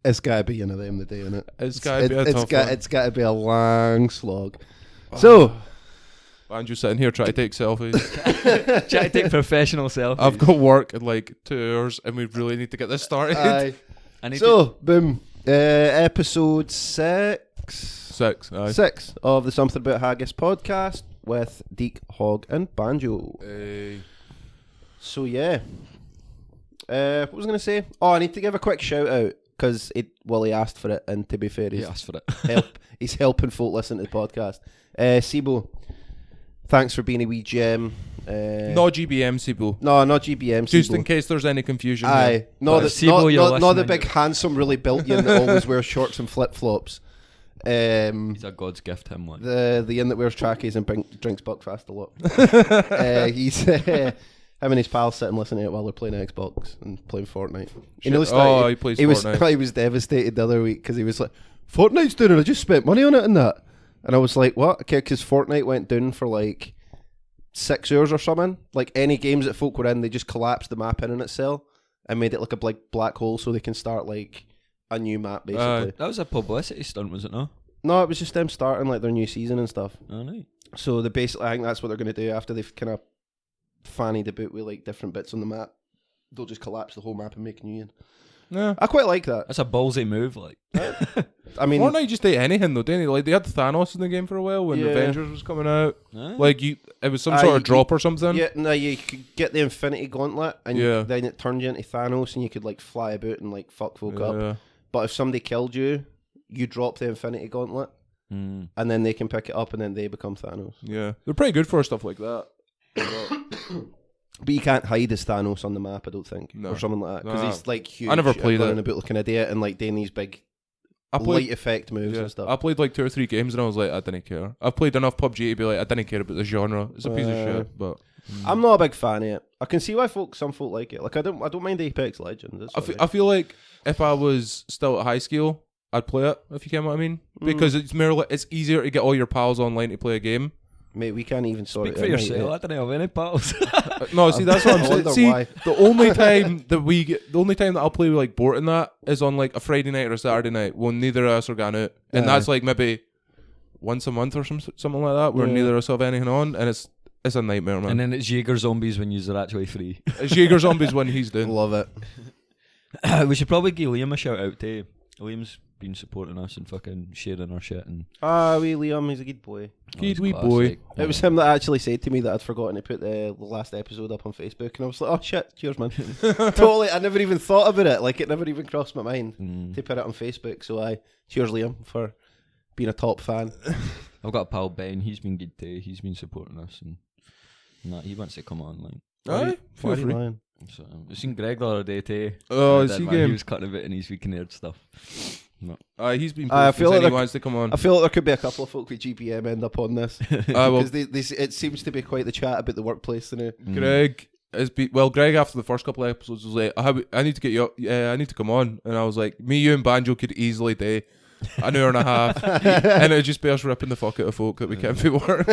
It's got to be one of them the day, innit? It's got to be a tough one. It's got to be a long slog. So, Banjo sitting here trying to take selfies. Trying to take professional selfies. I've got work in like 2 hours and we really need to get this started. Boom. Episode 6. 6, aye. 6 of the Something About Haggis podcast with Deke, Hog and Banjo. So yeah. What was I going to say? Oh, I need to give a quick shout out because he asked for it, and to be fair, he asked for it. He's helping folk listen to the podcast. Sibo, thanks for being a wee gem. No GBM, Sibo. No, not GBM. Just Sibo. in case there's any confusion. Aye, not the big handsome, really built yin that always wears shorts and flip flops. He's a God's gift, him one. The yin that wears trackies and drinks Buckfast a lot. He's him and his pals sit and listen to it while they're playing Xbox and playing Fortnite. He plays Fortnite. He was devastated the other week because he was like, Fortnite's doing it, I just spent money on it and that. And I was like, what? Okay, because Fortnite went down for like 6 hours or something. Like any games that folk were in, they just collapsed the map in on itself and made it like a black hole so they can start like a new map basically. That was a publicity stunt, was it not? No, it was just them starting like their new season and stuff. Oh, right. So I think that's what they're going to do after they've kind of fannied about with like different bits on the map. They'll just collapse the whole map and make a new one. Yeah. I quite like that. That's a ballsy move, like. I mean, Fortnite just ate anything though, didn't they? Like they had Thanos in the game for a while when Avengers was coming out. Like it was some sort of drop or something. Yeah, no, you could get the Infinity Gauntlet and then it turned you into Thanos and you could like fly about and like fuck folk up. But if somebody killed you, you drop the Infinity Gauntlet and then they can pick it up and then they become Thanos. Yeah, they're pretty good for stuff like that. But you can't hide as Thanos on the map, I don't think, or something like that, because he's like huge. I never played it. About like an idiot and like doing these big light effect moves and stuff. I played like 2 or 3 games and I was like, I didn't care. I've played enough PUBG to be like, I didn't care about the genre. It's a piece of shit, but I'm not a big fan of it. I can see why some folk like it. Like I don't mind Apex Legends. I feel like if I was still at high school, I'd play it. If you get what I mean, because it's more like it's easier to get all your pals online to play a game. Mate, we can't even sort Speak it for yourself. I don't have any pals. No, see, that's what I'm saying. See, the only time that I'll play with like Bort and that is on like a Friday night or a Saturday night when neither of us are going out, and that's like maybe once a month or something like that, where neither of us have anything on, and it's a nightmare, man. And then it's Jaeger Zombies when you're actually free. It's Jaeger Zombies when he's doing. Love it. We should probably give Liam a shout out too. Liam's been supporting us and fucking sharing our shit and wee Liam, he's a good boy. Good wee boy. It was him that actually said to me that I'd forgotten to put the last episode up on Facebook, and I was like, oh shit, cheers man. Totally, I never even thought about it, like it never even crossed my mind to put it on Facebook, so cheers Liam for being a top fan. I've got a pal Ben, he's been good too, he's been supporting us and he wants to come on, like. Aye, feel free. So, I seen Greg the other day too. Oh, is he game? He was cutting a bit in his week nerd stuff. No. He's been posting he wants to come on. I feel like there could be a couple of folk with GPM end up on this because it seems to be quite the chat about the workplace now. Greg Greg after the first couple of episodes was like, I need to get you up, I need to come on, and I was like, me, you and Banjo could easily do an hour and a half and it'd just be us ripping the fuck out of folk that we can't be work.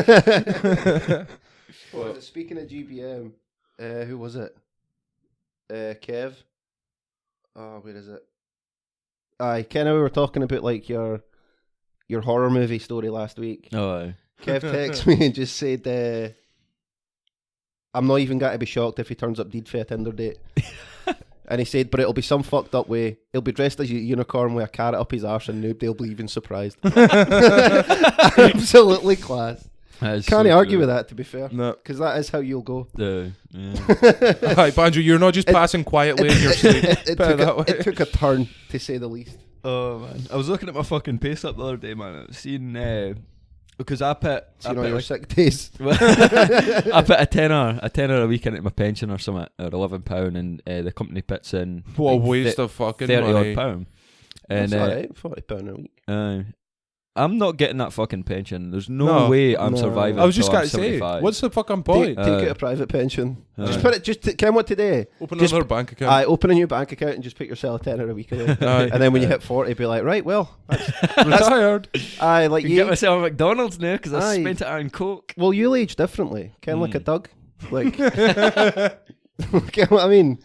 Speaking of GPM, who was it? Kev. Oh, where is it? Aye, Ken, we were talking about like your horror movie story last week. Oh, aye. Kev texted me and just said, I'm not even going to be shocked if he turns up dead for a Tinder date. And he said, but it'll be some fucked up way. He'll be dressed as a unicorn with a carrot up his arse and nobody'll be even surprised. Absolutely class. Can't argue with that, to be fair. No. Because that is how you'll go. Hi, Banjo, you're not just passing quietly in your sleep. It took a turn, to say the least. Oh, man. I was looking at my fucking pace up the other day, man. I was seeing... because I put... your sick days. I put a tenner a week into my pension or something, or £11, and the company puts in... What a waste of fucking money. £30 and that's alright, £40 a week. I'm not getting that fucking pension. There's no way I'm surviving. I was just going to say, what's the fucking point? Take out a private pension. Just put it. Ken, what today? Open another bank account. Open a new bank account and just put yourself a £10 a week away. And then when you hit 40, be like, right, well, that's retired. Like you get myself a McDonald's now because I spent it on Coke. Well, you'll age differently. Ken, like a Doug. Like, get what I mean?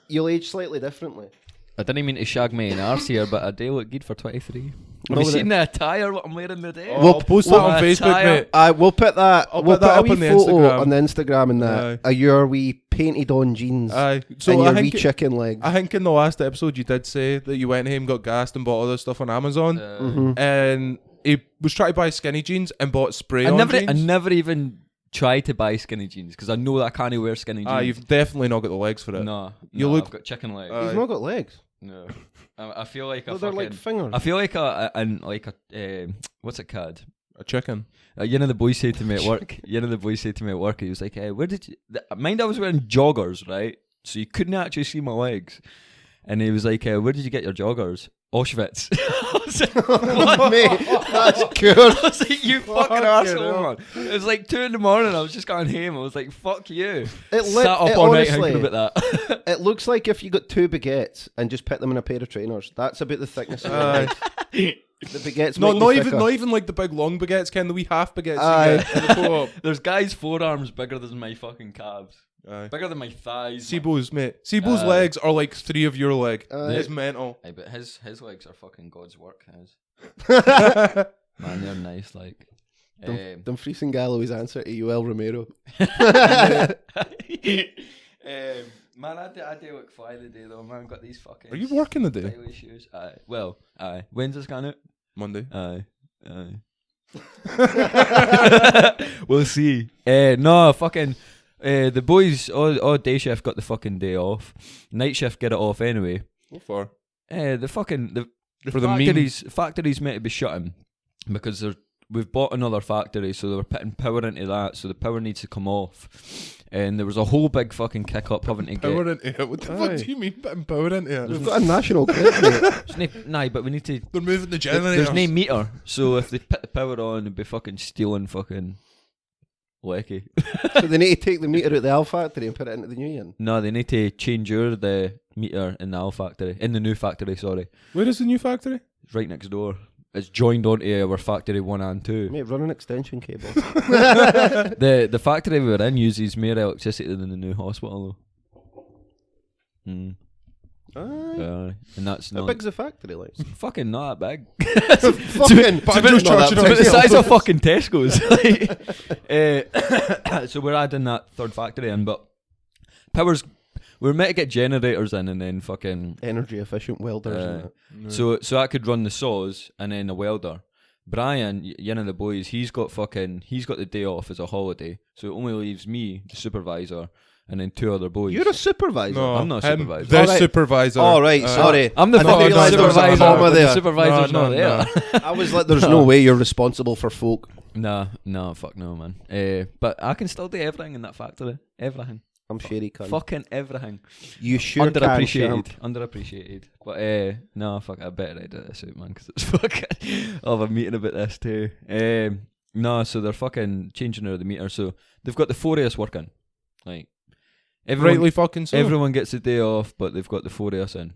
You'll age slightly differently. I didn't mean to shag me in arse here, but I do look good for 23. No, Have you seen the attire what I'm wearing today? I'll post that on Facebook, mate. We'll put that. I'll We'll put that a up wee on the photo Instagram. on the Instagram and that. Your wee painted on jeans. Aye. And So your I wee think, chicken legs. I think in the last episode you did say that you went home, got gassed, and bought all this stuff on Amazon. And he was trying to buy skinny jeans and bought spray on jeans. I never even tried to buy skinny jeans because I know that I can't wear skinny jeans. You've definitely not got the legs for it. No, I've got chicken legs. You've not got legs. No, I feel like They're like fingers. I feel like what's it called? A chicken. You know the boy said to me at work. He was like, "Where did you?" Mind, I was wearing joggers, right? So you couldn't actually see my legs. And he was like, "Where did you get your joggers?" Auschwitz. I was like, what? Mate, that's good. I was like, you fucking arsehole, man. It was like 2 a.m. I was just going home. I was like, fuck you. Sat up all night thinking about that. It looks like if you got 2 baguettes and just put them in a pair of trainers. That's about the thickness of your legs. The baguettes not even like the big long baguettes, Ken, the wee half baguettes you get in the co-op. There's guys' forearms bigger than my fucking calves. Aye. Bigger than my thighs. Sibo's, mate. Sibo's legs are like 3 of your leg. It's mental. Aye, but his legs are fucking God's work. Man, they're nice, like. Dumfries and Galloway's answer to Yoel Romero. Man, I do look fly the day though, man. Got these fucking. Are you working the day? Stylish shoes. Aye. When's this going out? Monday. Aye. We'll see. No, fucking. The boys, all day shift got the fucking day off. Night shift get it off anyway. What for? The For the factories meant to be shutting because we've bought another factory, so they were putting power into that, so the power needs to come off. And there was a whole big fucking kick up having to power get into it. What the fuck do you mean putting power into it? We've got a national grid, mate. Nah, but we need to. They're moving the generators. There's no meter, so if they put the power on, they'd be fucking stealing fucking. Lecky. So they need to take the meter out the Al factory and put it into the new one. No, they need to change the meter in the Al factory, in the new factory. Sorry. Where is the new factory? It's right next door. It's joined onto our factory 1 and 2. Mate, run an extension cable. The factory we were in uses more electricity than the new hospital though. And that's How not big's the factory, like? fucking not that big. Fucking Banjos charging It's about the size of fucking Tesco's. So we're adding that third factory in, but we're meant to get generators in and then fucking energy efficient welders. And that. So I could run the saws and then a welder. Brian, one of the boys, he's got the day off as a holiday, so it only leaves me, the supervisor, and then 2 other boys. You're a supervisor. No, I'm not a supervisor. The Alright. supervisor. Oh, right, sorry. I'm the I didn't fucking realise there was a supervisor. comma But there. the supervisor's No, not there. I was like, there's no way you're responsible for folk. No, fuck no, man. But I can still do everything in that factory. Everything. I'm sure he can. Fucking everything. You sure can, champ. Underappreciated. But no, fuck, I better edit this out, man, because it's fucking. I'll have a meeting about this too. No, so they're fucking changing out the meter. So they've got the 4 of us working. Like, Rightly fucking so. everyone gets a day off, but they've got the 4 of us in.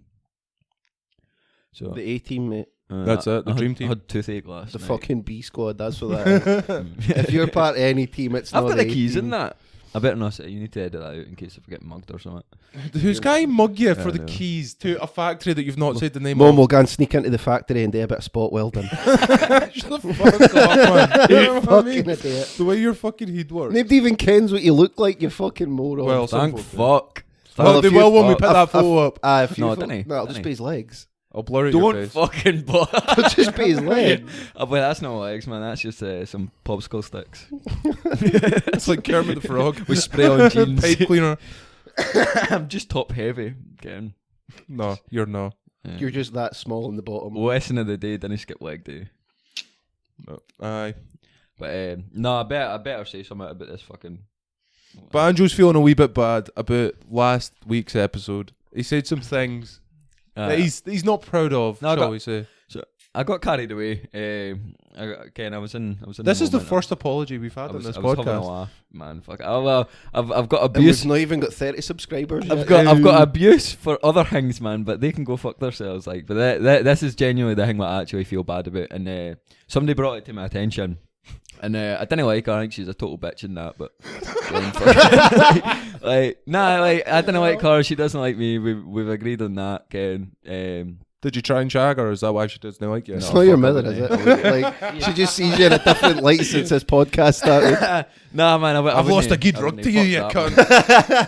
So The A team, mate. That's it, the dream team. I had toothache last The night. fucking B squad, that's what that is. If you're part of any team, it's I've not got the A keys team. in that. I better not say. You need to edit that out in case I get mugged or something. Who's guy mug you for the know. keys to a factory that you've not said the name Mom of? will go and sneak into the factory and do a bit of spot welding. Shut the fuck up, man. You know what I Fucking mean? idiot. The way your fucking head works. Nobody even kens what you look like, you fucking moron. Well, Thank some fuck. Well, if they you- will when we put that photo up. if you No, fo- didn't he? No, it'll Didn't just he? be his legs. I'll blur it your Don't face. fucking bother. It'll just be his legs. Well, that's not legs, man. That's just some popsicle sticks. It's like Kermit the Frog. We spray on jeans. Pipe cleaner. I'm just top heavy. Getting. No, you're not. Yeah. You're just that small in the bottom. Lesson of the day, didn't skip leg day. No. Aye. But no, I better say something about this fucking. Banjo's feeling a wee bit bad about last week's episode. He said some things that he's not proud of, shall we say. I got carried away. I was in. This is the moment. first apology we've had I was on this having a podcast. laugh, man. Fuck. Oh well, I've got And abuse. we've not even got 30 subscribers I've yet. got abuse for other things, man. But they can go fuck themselves. Like, but this is genuinely the thing that I actually feel bad about. And somebody brought it to my attention. And I didn't like her. I think she's a total bitch in that, but I didn't like her. She doesn't like me. We've agreed on that. Ken. Did you try and shag her, or is that why she doesn't like you? It's not your mother, is it? Like she just sees you in a different light since this podcast started. Nah, man, I've lost a good rug to you, you cunt.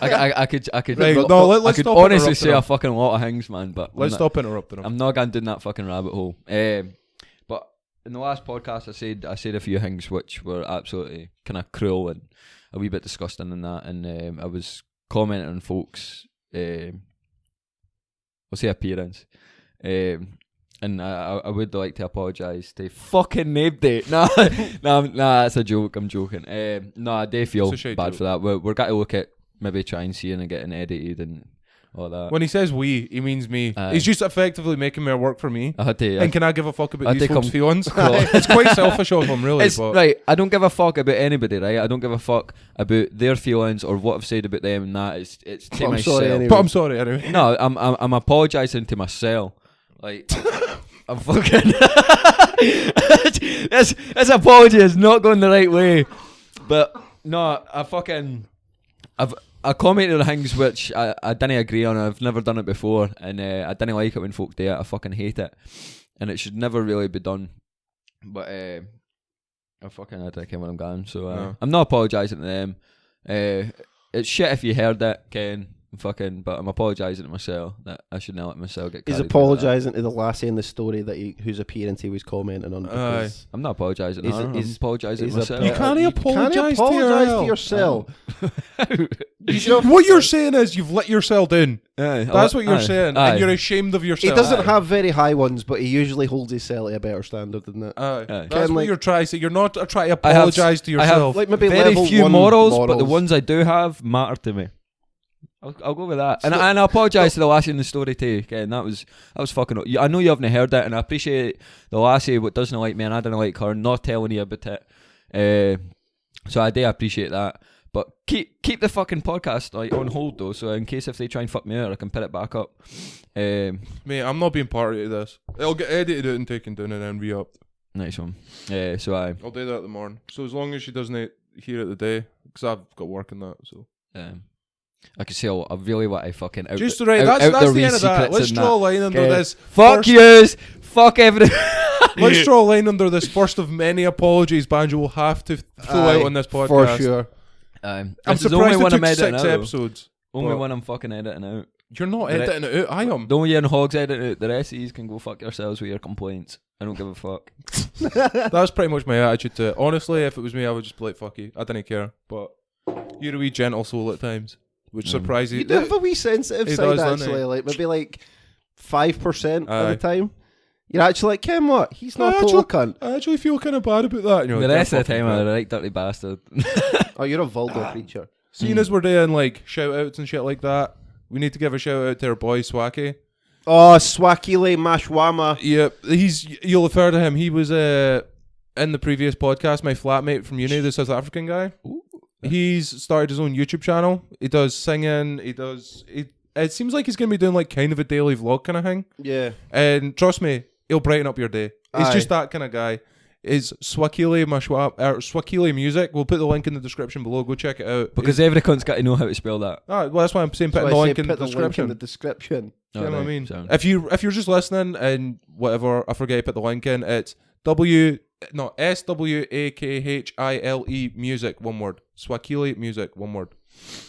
I could. Right, I could stop honestly say him. a fucking lot of things, man. But Let's stop interrupting him. I'm not going down that fucking rabbit hole. But in the last podcast, I said a few things which were absolutely kind of cruel and a wee bit disgusting and that. And I was commenting on folks. I'll say appearance. And I would like to apologise to fucking Nabday. Nah, that's a joke. I'm joking. I do feel bad joke. for that. We're going to look at maybe trying seeing and getting edited and all that. When he says we, he means me. He's just effectively making me work for me. I had to. And can I give a fuck about these folks' feelings? Cool. It's quite selfish of him, really. But Right, I don't give a fuck about anybody, right? I don't give a fuck about their feelings or what I've said about them and that. It's to myself. Anyway. But I'm sorry anyway. No, I'm apologising to myself. Like, I'm fucking. this apology is not going the right way. But no, I commented on things which I didn't agree on. I've never done it before, and I didn't like it when folk do it. I fucking hate it, and it should never really be done. But I fucking I don't care where I'm going, so I'm not apologising to them. It's shit if you heard it, Ken. But I'm apologising to myself that I shouldn't let myself get. He's apologising to the lassie in the story that whose appearance he was commenting on. Because I'm not apologising. I'm apologising to myself. You can't apologise to yourself. What you're saying is you've let yourself down. That's what you're saying, and you're ashamed of yourself. He doesn't have very high ones, but he usually holds himself to a better standard than that. That's what you're trying to say. You're not trying to apologise to yourself. I have like maybe very few morals, but the morals. ones I do have matter to me. I'll go with that. And I apologise to the lassie in the story too. Again, that was fucking. I know you haven't heard it, and I appreciate the lassie what doesn't like me, and I didn't like her, not telling you about it. So I do appreciate that. But keep the fucking podcast like on hold though, so in case if they try and fuck me out, I can put it back up. Mate, I'm not being party to this. It'll get edited out and taken down and then re-upped. Nice one. I'll do that in the morning. So as long as she doesn't hear it today, because I've got work in that. So I can say I really want to fucking out. Just right. That's the end of that. Let's draw a line under this. Fuck yous. Fuck everything. Let's draw a line under this first of many apologies Banjo will have to throw out on this podcast. For sure. I'm surprised it took 6 episodes. Only one I'm fucking editing out. You're not editing it out. I am. The only you and Hogs edit it out. The rest of you can go fuck yourselves with your complaints. I don't give a fuck. That's pretty much my attitude to it. Honestly, if it was me, I would just be like, fuck you. I didn't care. But you're a wee gentle soul at times, which surprises you. You do have a wee sensitive side, actually. Like maybe like 5% of the time. You're actually like, Ken, what? He's not a total cunt. I actually feel kind of bad about that. The rest of the time, I'm a right dirty bastard. Oh, you're a vulgar creature. Seeing as we're doing like shout outs and shit like that, we need to give a shout out to our boy Swakhi. Oh, Swakhilemusic. Yep, you'll have heard of him. He was in the previous podcast, my flatmate from uni, the South African guy. Ooh. He's started his own YouTube channel. He does singing. It seems like he's going to be doing like kind of a daily vlog kind of thing. Yeah. And trust me, he'll brighten up your day. He's just that kind of guy. Is Swakhilemusic. We'll put the link in the description below. Go check it out. Because every cunt's got to know how to spell that. Well, that's why I'm saying put the link in the description. You know what I mean? Sound. If you're just listening and whatever, I forget to put the link in. It's SWAKHILE music, one word. Swakhilemusic, one word.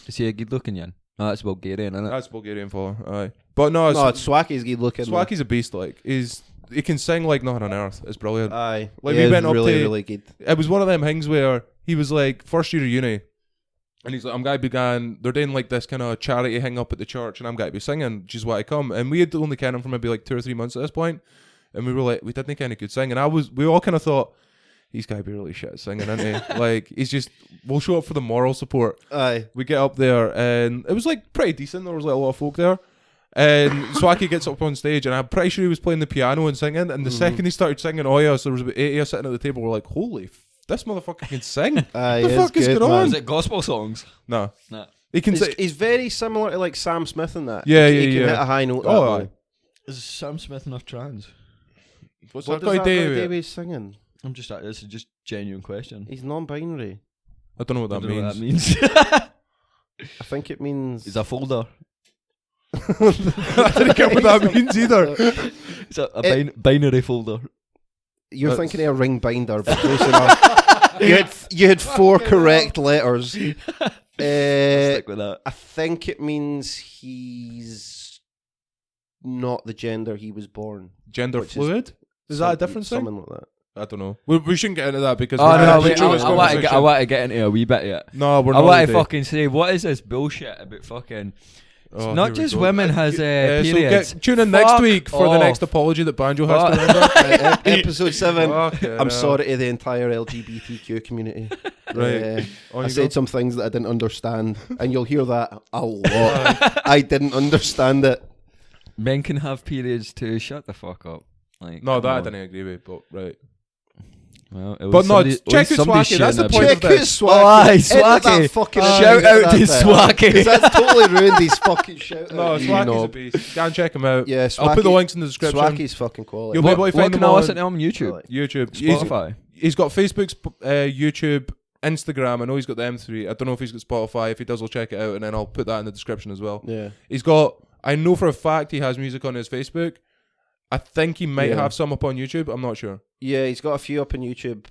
Is he a good looking yan? No, that's Bulgarian, isn't it? That's Bulgarian fella, aye. But no, it's Swakhi's good looking. Swakhi's a beast. Like he can sing like nothing on earth. It's brilliant. Aye, like we went up really good. It was one of them things where he was like first year of uni, and he's like, I'm gonna be going. They're doing like this kind of charity hang up at the church, and I'm gonna be singing. Which is why I come. And we had only known him for maybe like 2 or 3 months at this point, and we were like, we didn't kind of could sing, and we all kind of thought, he's gotta be really shit at singing, isn't he? Like we'll show up for the moral support. Aye, we get up there, and it was like pretty decent. There was like a lot of folk there. And Swakhi gets up on stage, and I'm pretty sure he was playing the piano and singing. And the second he started singing, so there was about 8 of us sitting at the table. We're like, "Holy, this motherfucker can sing! What the fuck is going on?" Is it gospel songs? No. He can. He's very similar to like Sam Smith in that. Yeah, he can hit a high note. Is Sam Smith enough trans? What does that do? He's singing. This is just genuine question. He's non-binary. I don't know what that I don't know means. what that means. I think it means... He's a folder. I didn't get what that means either. It's a binary folder. You're thinking of a ring binder, but close enough. You had 4 correct letters. Stick with that. I think it means he's not the gender he was born. Gender fluid? Is that a different thing? Something like that. I don't know. We shouldn't get into that because I I want to get into a wee bit yet. No, we're not. I want to fucking say, what is this bullshit about fucking... not just women has periods. So tune in next week for the next apology that Banjo has to render. Episode 7. Okay, I'm sorry to the entire LGBTQ community. Right. I said some things that I didn't understand, and you'll hear that a lot. I didn't understand it. Men can have periods too. Shut the fuck up. Like, no, that I didn't agree with, but right. Well, but no, check out Swakhy. That's the point of this. Swakhy. Shout out to Swakhy. Because that's totally ruined his fucking shout out. No, Swakhy's a beast. Go and check him out. Yeah, I'll put the links in the description. Swakhy's fucking quality. You'll be able to find him on on YouTube. YouTube. Spotify. He's got Facebook's YouTube, Instagram. I know he's got the M3. I don't know if he's got Spotify. If he does, I'll check it out, and then I'll put that in the description as well. Yeah. He's got... I know for a fact he has music on his Facebook. I think he might have some up on YouTube. I'm not sure. Yeah, he's got a few up on YouTube,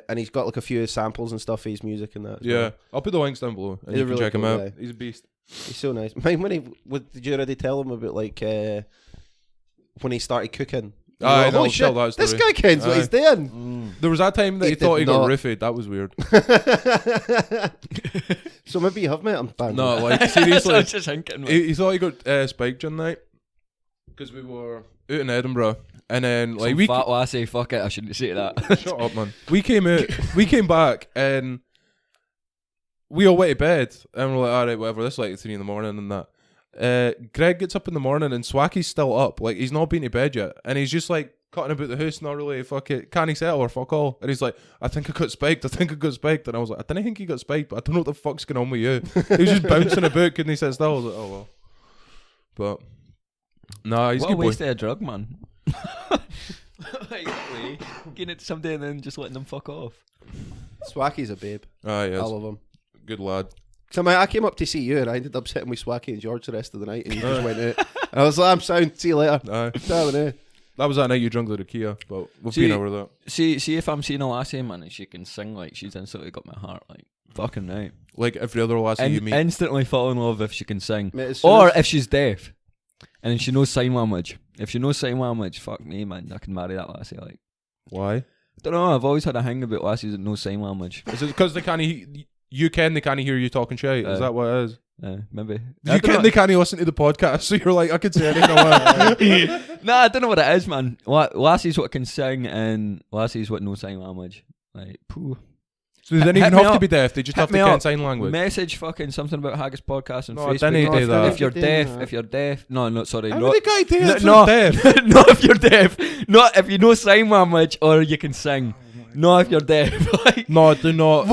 and he's got like a few samples and stuff for his music and that. Yeah, I'll put the links down below, and you can check him out. Guy. He's a beast. He's so nice. Did you already tell him about like when he started cooking? Holy shit! This guy kens what he's doing. There was that time that he thought he got roofied. That was weird. So maybe you have met him, Banjo. No, like seriously, just hinting, he thought he got spiked one night because we were out in Edinburgh, and then like some fat lassie. Fuck it, I shouldn't say that. Shut up, man. We came back, and we all went to bed, and we're like, all right, whatever. This is like 3 in the morning and that. Greg gets up in the morning, and Swakhy's still up. Like he's not been to bed yet, and he's just like cutting about the house, not really fuck it. Can he settle or fuck all? And he's like, I think I got spiked. And I was like, I didn't think he got spiked, but I don't know what the fuck's going on with you. He was just bouncing about, couldn't he sit still? I was like, oh well. But nah, he's what a a good waste boy. of a drug, man. Like, getting it to somebody and then just letting them fuck off. Swakhy's a babe. Ah, yes. I love him. Good lad. So I came up to see you, and I ended up sitting with Swakhy and George the rest of the night, and you just went out. And I was like, I'm sound. See you later. That was that night you drunk the Kia, but we've been over that. See if I'm seeing a lassie, man, and she can sing, like, she's instantly got my heart, like, fucking right. Like every other lassie you meet. Instantly fall in love if she can sing. Mate, or if she's deaf, and if she knows sign language. If she knows sign language, fuck me, man, I can marry that lassie, like. Why? I don't know, I've always had a hang about lassies that know sign language. Is it because they can't they can't hear you talking shit? Is that what it is? Maybe. They can't listen to the podcast, so you're like, I could say anything. Nah, I don't know what it is, man. Lassies what can sing and lassies what know sign language. Like, poo. So they don't even have to be deaf, they just have to ken sign language. Message fucking something about Haggis podcast on Facebook. I didn't do that. If you're deaf. No, sorry. How many guys do that deaf? Not if you're deaf. Not if you know sign language or you can sing. No, if you're deaf. Like, no, do not.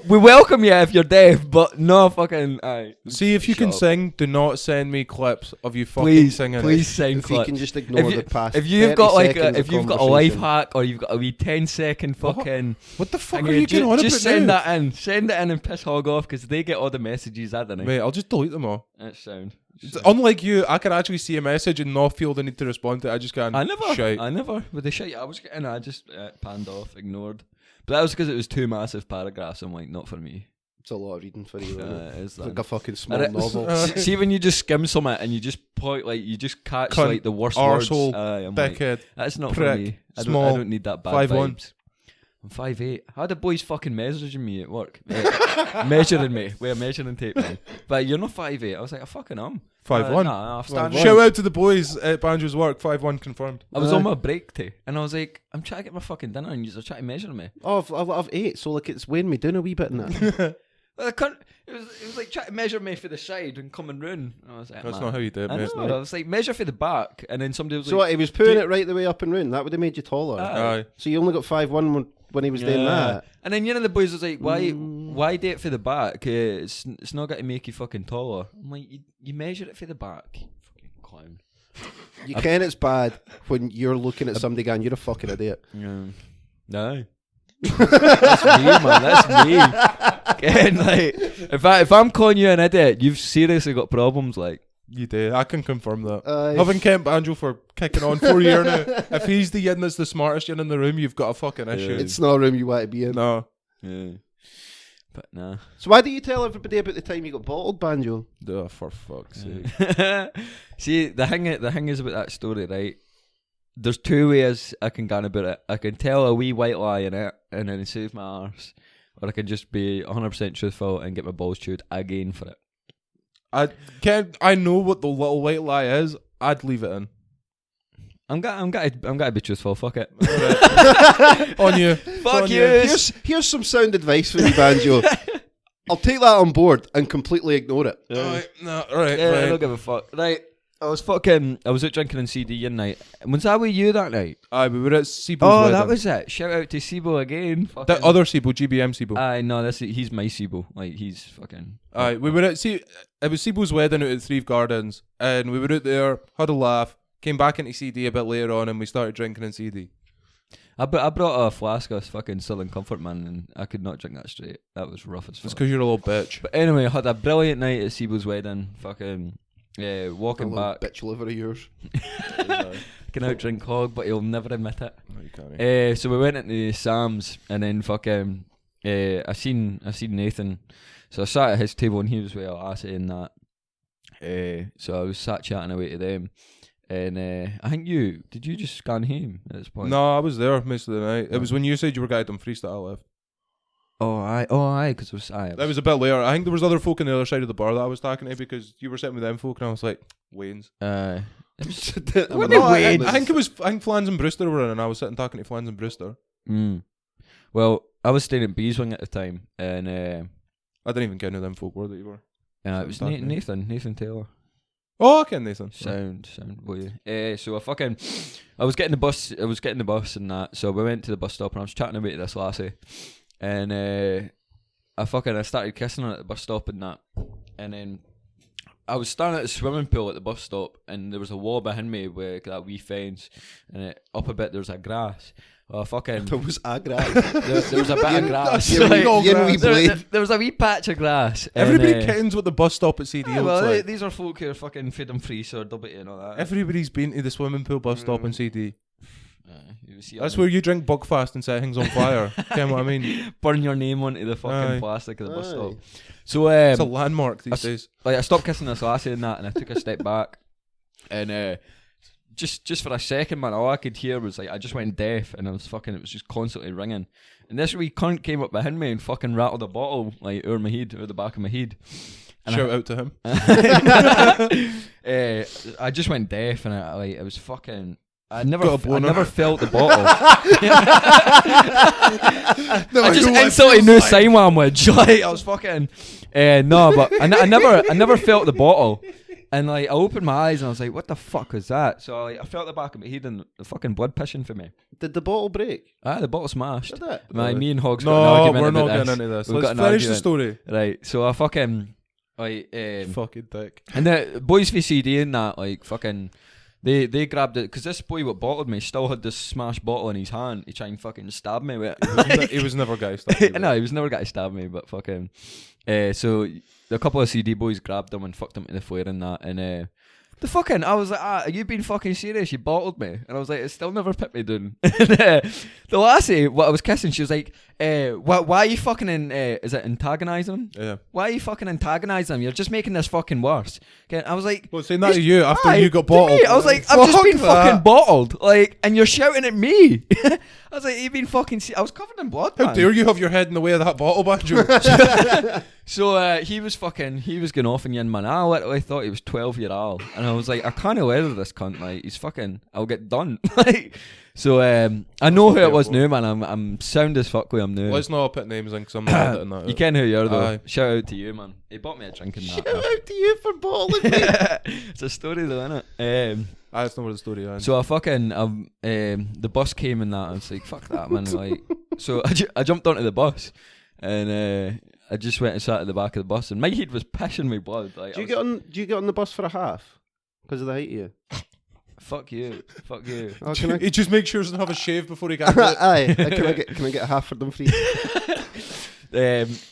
We welcome you if you're deaf, but no fucking. See, if you can sing, do not send me clips of you fucking singing. Please sing if clips. you can just ignore the past. If you've got like a life hack or you've got a wee 10-second fucking. What the fuck are you getting on about? Just send that in. Send it in and piss Hog off because they get all the messages, I don't know. Mate, I'll just delete them all. That's sound. Unlike you, I can actually see a message and not feel the need to respond to it. I just can't. I never. With the shit I was getting, I just panned off, ignored. But that was because it was 2 massive paragraphs. I'm like, not for me. It's a lot of reading for you. It's like a fucking small novel. See when you just skim something and you just point, like you just catch Cunt, like the worst arsehole, words. dickhead, like, that's not prick, for me. I don't need that bad 5'1". vibes. I'm 5'8". How the boys fucking measuring me at work? Measuring me with a measuring tape, man. But you're not 5'8". I was like, I fucking am. 5'1". Nah, Shout out to the boys at Banjo's work. 5'1" confirmed. I was on my break and I was like, I'm trying to get my fucking dinner and you're trying to measure me. Oh, I've 8, so like it's weighing me down a wee bit in that. Well, it was like trying to measure me for the side and coming round. I was like, that's not how you did it, mate. I was like, measure for the back, and then somebody was so like, he was putting it right the way up and round. That would have made you taller. Aye. So you only got 5'1" when he was doing that. And then the boys was like, why do it for the back? It's not going to make you fucking taller. I'm like, you measure it for the back, you fucking clown. You can, it's bad when you're looking at somebody going, you're a fucking idiot. Yeah. No. That's me, man. That's me. Again, like, if I'm calling you an idiot, you've seriously got problems. Like, You do. I can confirm that. Having kept Banjo for kicking on 4 years now, if he's the yin that's the smartest yin in the room, you've got a fucking issue. It's not a room you want to be in. No. yeah. But nah. So why do you tell everybody about the time you got bottled, Banjo? Oh, for fuck's sake. See, the thing is about that story, right? There's two ways I can go about it. I can tell a wee white lie in it and then save my arse, or I can just be 100% truthful and get my balls chewed again for it. I know what the little white lie is. I'd leave it in. I'm gonna be truthful. Fuck it. On you. Fuck on you. Here's some sound advice for you, Banjo. I'll take that on board and completely ignore it. Alright, no, alright. Yeah, I Fine. don't give a fuck. Right. I was out drinking in CD one night. Was that with you that night? Aye, we were at Sibo's Oh, wedding. that was it. Shout out to Sibo again. The other Sibo, GBM Sibo. Aye, no, he's my Sibo. Like, he's fucking... Aye, we were at it was Sibo's wedding out at Threave Gardens, and we were out there, had a laugh, came back into CD a bit later on, and we started drinking in CD. I brought a flask of fucking Southern Comfort, man, and I could not drink that straight. That was rough as fuck. It's because you're a little bitch. But anyway, I had a brilliant night at Sibo's wedding. Fucking... walking back. Bitch liver of yours. Can out drink hog, but he'll never admit it. No, you can't. So we went into Sam's, and then fucking I seen Nathan. So I sat at his table, and he was with Lassie and that. So I was sat chatting away to them, and I think did you just scan him at this point? No, I was there most of the night. It was when you said you were going to them freestyle I left. Oh aye, because it was That was a bit later. I think there was other folk on the other side of the bar that I was talking to because you were sitting with them folk, and I was like, Wayne's. What I think Flans and Brewster were in, and I was sitting talking to Flans and Brewster. Well, I was staying at Beeswing at the time, and I didn't even get who them folk were that you were. it was Nathan Taylor. Oh, okay, Nathan. Sound boy. So I was getting the bus. And that. So we went to the bus stop, and I was chatting away to this lassie, and I started kissing her at the bus stop and that, and then I was standing at the swimming pool at the bus stop, and there was a wall behind me with that wee fence, and up a bit there was a grass. There was a grass. There was a bit of grass. There was a wee patch of grass. Everybody kittens with the bus stop at CD. These are folk who are fucking freedom free, so double it and all that. Everybody's been to the swimming pool bus stop in CD. That's where you drink Buckfast and set things on fire. You know what I mean? Burn your name onto the fucking plastic of the bus stop. So it's a landmark these days. I stopped kissing this lassie and that, and I took a step back, and just for a second, man, all I could hear was like I just went deaf, and it was just constantly ringing. And this wee cunt came up behind me and fucking rattled a bottle like over the back of my head. And Shout out to him. I just went deaf, and it was fucking. I never felt the bottle. I just instantly knew sign language. Like I was fucking. No, but I never felt the bottle. And like I opened my eyes and I was like, "What the fuck was that?" So I felt the back of my head and the fucking blood pissing for me. Did the bottle break? The bottle smashed. Did it? Me and Hogs got an argument. We're not about getting into this. We've Let's got an finish the argument. story. Right. So I fucking fucking dick. And the boys VCD and that like fucking. They grabbed it because this boy what bottled me still had this smashed bottle in his hand. He tried and fucking stab me with it. He was never going to stab me. No, he was never going to stab me, but fucking. So a couple of CD boys grabbed him and fucked him to the floor and that, and the fucking I was like, are you being fucking serious? You bottled me, and I was like, it still never put me down. The lassie, what I was kissing, she was like, why are you fucking is it antagonising him? Yeah. Why are you fucking antagonising him? You're just making this fucking worse. Okay, I was like, well, saying that to you after you got bottled. I was like, I've just been fucking bottled, like, and you're shouting at me. I was like, you've been fucking. I was covered in blood. How dare you have your head in the way of that bottle, Banjo? So he was going off and yin man. I literally thought he was 12-year-old, and I was like, I can't weather this cunt. Like he's fucking. I'll get done. Like so. I know who it was now, man. I'm sound as fuck with him now. Let's not put names in because I'm not in that. You can who you are though. Shout out to you, man. He bought me a drink in that. Shout out to you for bottling me. It's a story though, innit? That's not what the story is. So I fucking the bus came and that. I was like, fuck that, man. Like, so I jumped onto the bus, and I just went and sat at the back of the bus, and my head was pissing me blood. Like, Do you get on the bus for a half because of the height of you? Fuck you. Oh, can I, He just makes sure he doesn't have a shave before he gets it. aye, can I get a half for them free?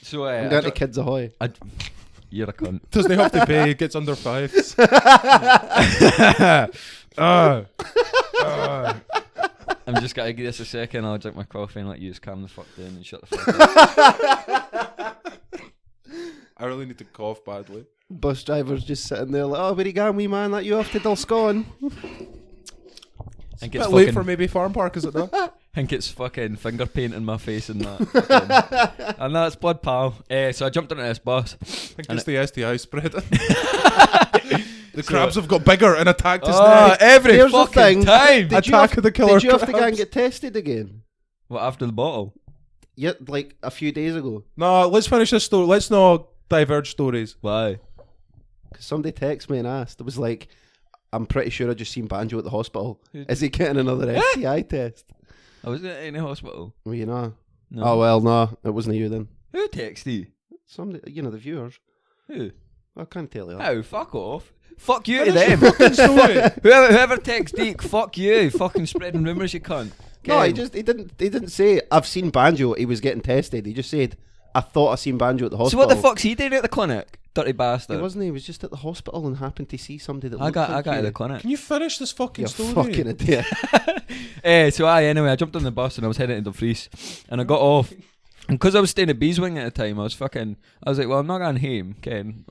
So I'm going to Kids Ahoy. You're a cunt. Doesn't he have to pay? He gets under 5. I'm just gonna give this a second. I'll drink my coffee and let you just calm the fuck down and shut the fuck up. I really need to cough badly. Bus driver's just sitting there like, oh, where you going, wee man? That you off to Dulscone? It's a bit late for maybe Farm Park, is it not? I think it's fucking finger painting my face and that. And that's blood, pal. So I jumped into this bus. I think it's the STI spread. The crabs have got bigger and attacked his neck. Every Here's the fucking thing. time. Attack of the killer Did you have to go crabs. and get tested again? What, after the bottle? Yeah, like a few days ago. No, let's finish this story. Let's not diverge stories. Why? Because somebody texted me and asked. It was like, I'm pretty sure I just seen Banjo at the hospital. Is he getting another STI test? I was in the hospital. Well, you know. No. Oh, well, no. It wasn't you then. Who texted you? Somebody, you know, the viewers. Who? I can't tell you that. Oh, fuck off. Fuck you to them. Story. Whoever texts Deke, fuck you. Fucking spreading rumours, you cunt. No, Ken. he didn't say I've seen Banjo. He was getting tested. He just said I thought I seen Banjo at the So hospital. what the fuck's he doing at the clinic? Dirty He bastard. wasn't. He was just at the hospital and happened to see somebody that I looked got like to you. the clinic. Can you finish this fucking You story? fucking idiot. So anyway, I jumped on the bus and I was heading to Dumfries and I got off. And because I was staying at Beeswing at the time, I was like, well, I'm not going home, Ken.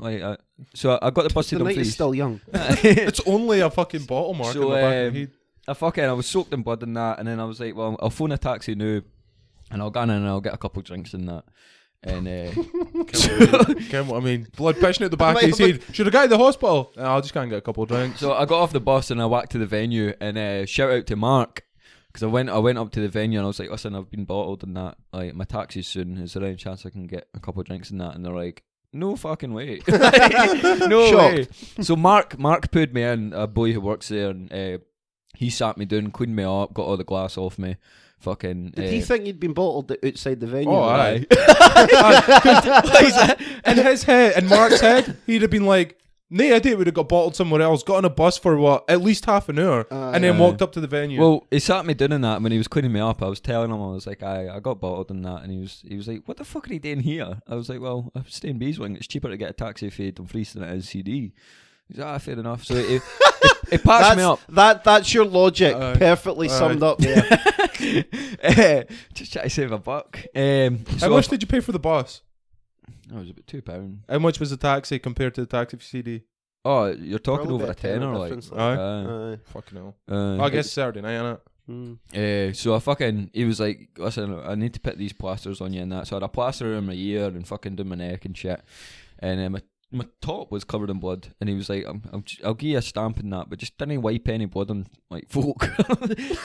So I got the bus to The night is Dumfries. still young. It's only a fucking bottle mark in the back of the head. I was soaked in blood and that, and then I was like, well, I'll phone a taxi now, and I'll go in and I'll get a couple of drinks and that. And Ken, what I mean, blood pitching out the back of his head. Should I go to the hospital? I'll just go and get a couple of drinks. so I got off the bus and I walked to the venue and shout out to Mark. Because I went up to the venue and I was like, listen, I've been bottled and that. Like, my taxi's soon. Is there any chance I can get a couple of drinks and that? And they're like, no fucking way. No way. So Mark put me in, a boy who works there, and he sat me down, cleaned me up, got all the glass off me. Fucking. Did he think you'd been bottled outside the venue? Oh, aye. In his head, in Mark's head, he'd have been like, no idea would have got bottled somewhere else, got on a bus for what, at least half an hour, and then walked up to the venue. Well, he sat me down in that, and when he was cleaning me up, I was telling him, I was like, I got bottled in that, and he was like, what the fuck are you doing here? I was like, well, I'm staying in Beeswing, it's cheaper to get a taxi for Dumfries than it is CD. He's like, fair enough. So he patched me up. That's your logic, perfectly summed up there. Just try to save a buck. How much did you pay for the bus? It was about £2. How much was the taxi compared to the taxi for CD? Oh, you're talking Probably over a tenner, like. difference, Aye. Fucking hell. I guess Saturday night, innit? So he was like, listen, I need to put these plasters on you and that. So I had a plaster in my ear and fucking down my neck and shit. And my top was covered in blood. And he was like, I'll give you a stamp in that, but just didn't wipe any blood on like folk.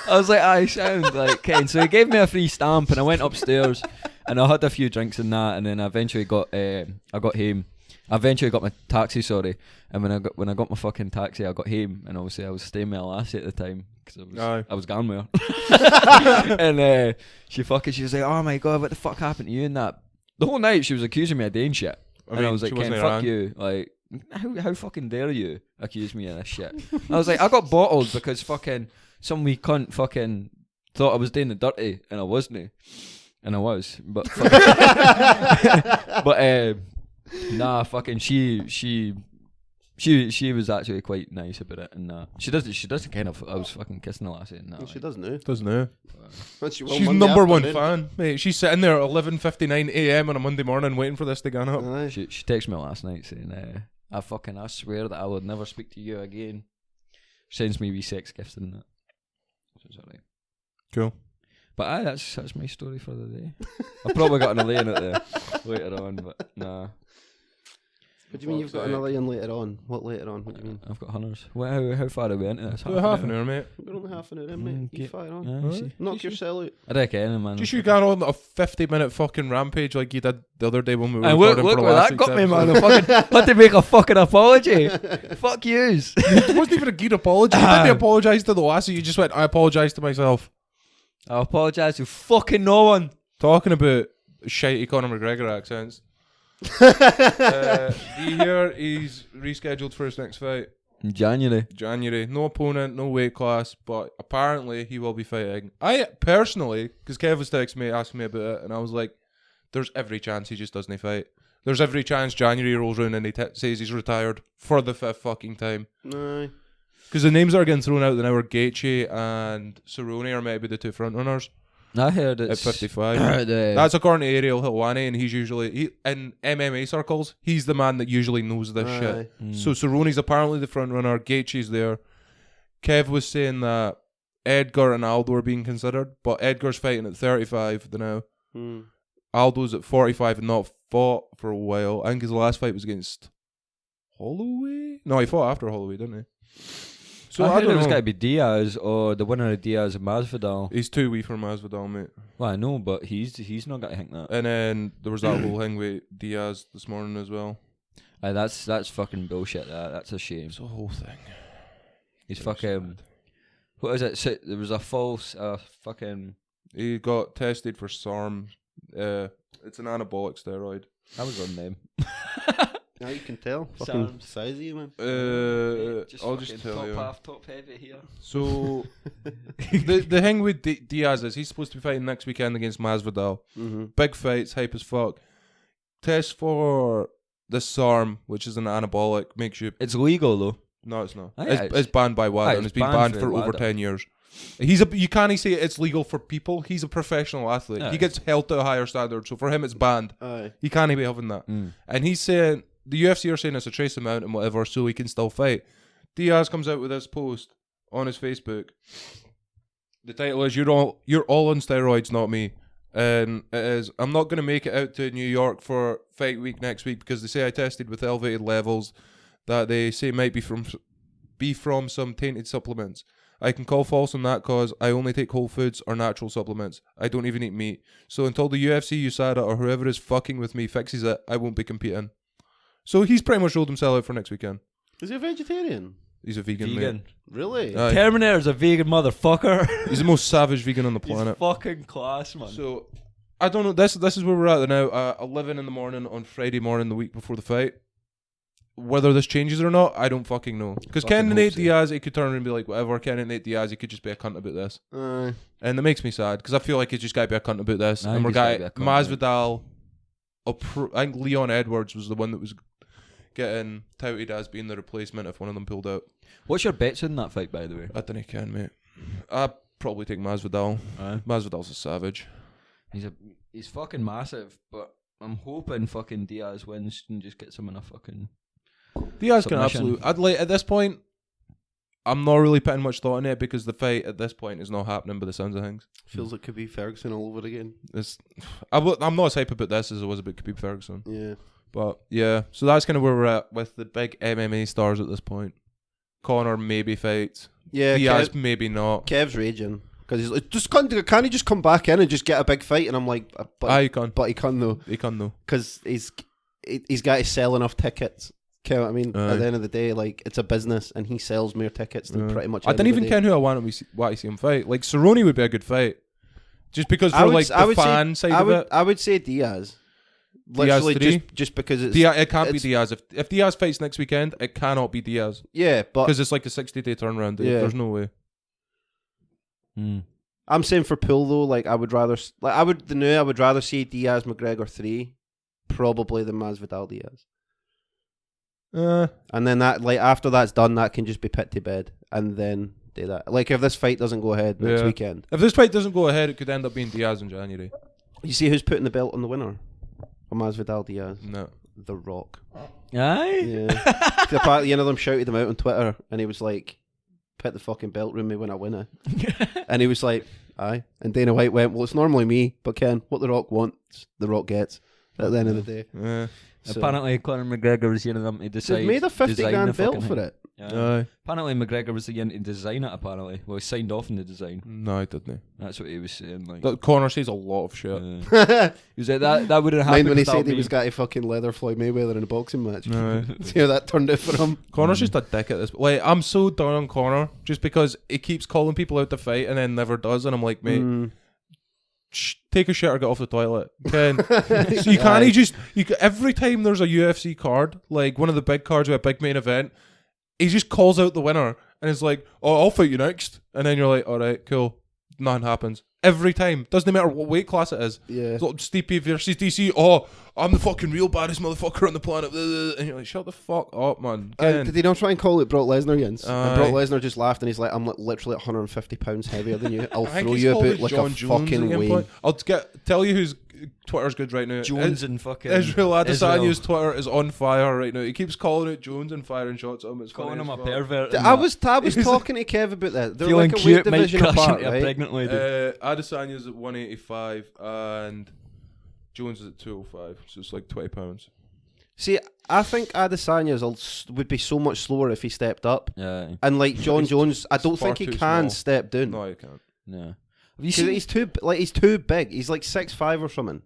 I was like, aye, sound like Ken. So he gave me a free stamp and I went upstairs and I had a few drinks in that, and then I eventually got home. I eventually got my taxi, sorry. And when I got my fucking taxi, I got home, and obviously I was staying with a lassie at the time because I was gone with her. And she was like, "Oh my god, what the fuck happened to you?" And that the whole night she was accusing me of doing shit, and I was like, "Ken, fuck you! Like, how fucking dare you accuse me of this shit?" I was like, "I got bottled because fucking some wee cunt fucking thought I was doing the dirty, and I wasn't." And I was, but nah, fucking she was actually quite nice about it, and she doesn't kind of. I was fucking kissing the lassie, and that. She doesn't know. Doesn't know. She's She's number one fan, mate. She's sitting there at 11:59 a.m. on a Monday morning waiting for this to go up. She texted me last night saying, I swear that I would never speak to you again. Sends me wee sex gifts and that. So it's alright. Cool. But that's my story for the day. I've probably got an laying it there later on, but nah. What do you mean you've got another in later on? What later on? What do you mean? I've got hunters. Well, how far are we into this? Half an hour, mate. We're only half an hour in, mate. You fire on. Yeah, Knock your cell out. I reckon, man. Just you got on a 50-minute fucking rampage like you did the other day when we were And recording look for the where last that got me, episode. man. I fucking had to make a fucking apology. Fuck yous. It wasn't even a geared apology. You didn't apologise to the lassie. You just went, I apologise to myself. I apologise to fucking no one. Talking about shitey Conor McGregor accents. Do you hear he's rescheduled for his next fight? In January. No opponent, no weight class, but apparently he will be fighting. I personally, because Kev was texting me, asking me about it, and I was like, there's every chance he just doesn't fight. There's every chance January rolls around and he says he's retired for the 5th fucking time. No. Because the names that are getting thrown out now are Gaethje and Cerrone are maybe the two front runners. I heard it's at 55. That's according to Ariel Helwani, and he's usually in MMA circles. He's the man that usually knows this shit. So Cerrone's apparently the front runner. Gaethje's there. Kev was saying that Edgar and Aldo are being considered, but Edgar's fighting at 35 now. Aldo's at 45 and not fought for a while. I think his last fight was against Holloway. No, he fought after Holloway, didn't he? So I heard it was going to be Diaz or the winner of Diaz and Masvidal. He's too wee for Masvidal, mate. Well, I know, but he's not going to think that. And then there was that whole thing with Diaz this morning as well. That's fucking bullshit. That's a shame. It's a whole thing. He's fucking. What is it? So there was a false fucking. He got tested for SARM. It's an anabolic steroid. That was on them. Now you can tell. Fucking size of you, man. I'll just tell top you. Half, top heavy here. So the thing with Diaz is he's supposed to be fighting next weekend against Masvidal. Big fights, hype as fuck. Test for the SARM, which is an anabolic, makes you. It's legal though. No, it's not. Yeah, it's banned by WADA, and it's been banned for over 10 years. You can't say it's legal for people. He's a professional athlete. He gets held to a higher standard, so for him it's banned. He can't be having that. And he's saying the UFC are saying it's a trace amount and whatever, so he can still fight. Diaz comes out with this post on his Facebook. The title is "You're all on steroids, not me," and it is. I'm not going to make it out to New York for fight week next week because they say I tested with elevated levels that they say might be from some tainted supplements. I can call false on that cause I only take whole foods or natural supplements. I don't even eat meat. So until the UFC, USADA, or whoever is fucking with me fixes it, I won't be competing. So he's pretty much rolled himself out for next weekend. Is he a vegetarian? He's a vegan. Mate. Really? Terminator's a vegan motherfucker. He's the most savage vegan on the planet. He's fucking class, man. So I don't know. This is where we're at now. 11 in the morning on Friday morning, the week before the fight. Whether this changes or not, I don't fucking know. Because Ken and Nate Diaz, he could turn around and be like, whatever. Ken and Nate Diaz, he could just be a cunt about this. And it makes me sad because I feel like he's just got to be a cunt about this. And we're got Masvidal. I think Leon Edwards was the one that was getting touted as being the replacement if one of them pulled out. What's your bets in that fight, by the way? I don't know, Ken, mate. I'd probably take Masvidal. Masvidal's a savage. He's fucking massive, but I'm hoping fucking Diaz wins and just gets him in a fucking. Diaz can absolutely. I'd like at this point. I'm not really putting much thought in it because the fight at this point is not happening by the sounds of things. Feels like Khabib Ferguson all over again. I'm not as hype about this as I was about Khabib Ferguson. Yeah. But yeah, so that's kind of where we're at with the big MMA stars at this point. Conor maybe fights. Yeah. Diaz maybe not. Kev's raging because he's like, can't he just come back in and just get a big fight? And I'm like, he can. But he can though. He can though. Because he's got to sell enough tickets. You know what I mean? At the end of the day, like, it's a business and he sells more tickets than pretty much I don't even care who I want to see him fight. Like, Cerrone would be a good fight. Just because for the fan side of it. I would say Diaz. Literally just because it's... It can't be Diaz. If Diaz fights next weekend, it cannot be Diaz. Yeah, but... Because it's like a 60-day turnaround. Yeah. There's no way. I'm saying for pool, though, like, I would rather see Diaz McGregor 3 probably than Masvidal Diaz. And then that, like, after that's done, that can just be put to bed and then do that. Like, if this fight doesn't go ahead next weekend. If this fight doesn't go ahead, it could end up being Diaz in January. You see who's putting the belt on the winner? Or Masvidal Diaz? No. The Rock. Aye? Yeah. Apparently, one of them shouted him out on Twitter and he was like, put the fucking belt room me when I win it. And he was like, aye. And Dana White went, well, it's normally me, but Ken, what The Rock wants, The Rock gets at the end of the day. Yeah. So, apparently, Conor McGregor was one of them to decide. They've made a $50,000 belt for it. Yeah. Apparently, McGregor was the one to design it. Apparently, well, he signed off on the design. No, he didn't. That's what he was saying. Like, Conor says a lot of shit. He was like, that wouldn't happen. Mind when he said he was got to fucking leather Floyd Mayweather in a boxing match. No. See how that turned out for him. Conor's just a dick at this. Like, I'm so down on Conor just because he keeps calling people out to fight and then never does, and I'm like, mate. Take a shit or get off the toilet. Ken. So you can't every time there's a UFC card, like one of the big cards with a big main event, he just calls out the winner and is like, "Oh, I'll fight you next," and then you're like, "All right, cool." Nothing happens every time. Doesn't matter what weight class it is. Yeah. It's like Stipe versus DC. Oh, I'm the fucking real baddest motherfucker on the planet. And you're like, shut the fuck up, man. Did he not try and call it Brock Lesnar, Jens? And Brock Aye. Lesnar just laughed and he's like, I'm literally 150 pounds heavier than you. I'll I think throw he's you called about it like John a Jones fucking at one wave. point. I'll tell you whose Twitter's good right now. Jones and fucking Israel Adesanya's Israel. Twitter is on fire right now. He keeps calling it Jones and firing shots at him. It's Calling funny him as a fuck. pervert. I was talking to Kev about that. They're feeling like a cute, weight might division crash apart, into a right? pregnant lady. Adesanya's at 185 and Jones is at 205, so it's like 20 pounds. See, I think Adesanya's would be so much slower if he stepped up. Yeah. And like John He's- Jones, I don't he's far think he too can small. step down. No, you can't. Yeah. Have you 'Cause seen? he's too big. He's like 6'5" or something.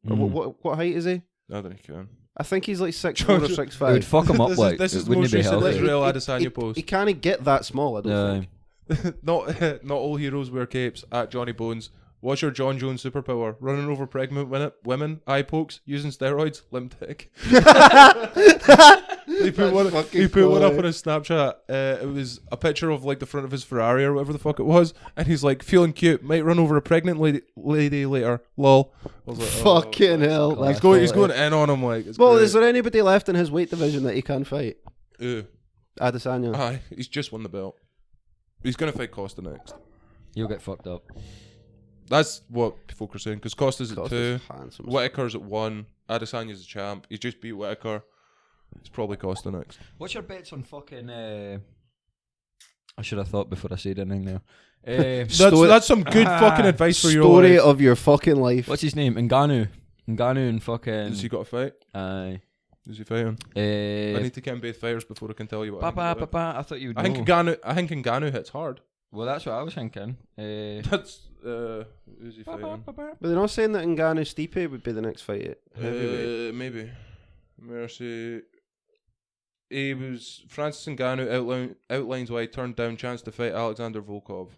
Or what height is he? I don't think you can. I think he's like 6'4" or It would 6'5". fuck him up This is- like. this it is the wouldn't most be recent healthy. Israel Adesanya post. He can't get that small, I don't think. Not all heroes wear capes. At Johnny Bones. What's your John Jones superpower? Running over pregnant women, eye pokes, using steroids, limp dick. He put one up on his Snapchat. It was a picture of like the front of his Ferrari or whatever the fuck it was, and he's like feeling cute. Might run over a pregnant lady later. Lol. I was like, Fucking hell. Class. That's He's going quality. in on him like. It's Well, great. is there anybody left in his weight division that he can fight? Adesanya. Aye, he's just won the belt. He's gonna fight Costa next. You'll get fucked up. That's what folk are saying because Costa's at Costa's 2, handsome. Whitaker's at 1, Adesanya's a champ. He's just beat Whitaker. It's probably Costa next. What's your bets on fucking? I should have thought before I said anything there. That's some good fucking advice for your Story life. of your fucking life. What's his name? Ngannou and fucking. Has he got a fight? Aye. Is he fighting? I need to count both fighters before I can tell you what I think about it. I thought you would I think know. Ngannou hits hard. Well, that's what I was thinking. That's who's he fighting? But they're not saying that Ngannou Stipe would be the next fight at heavyweight. Maybe. Mercy. He was Francis Ngannou outlines why he turned down chance to fight Alexander Volkov.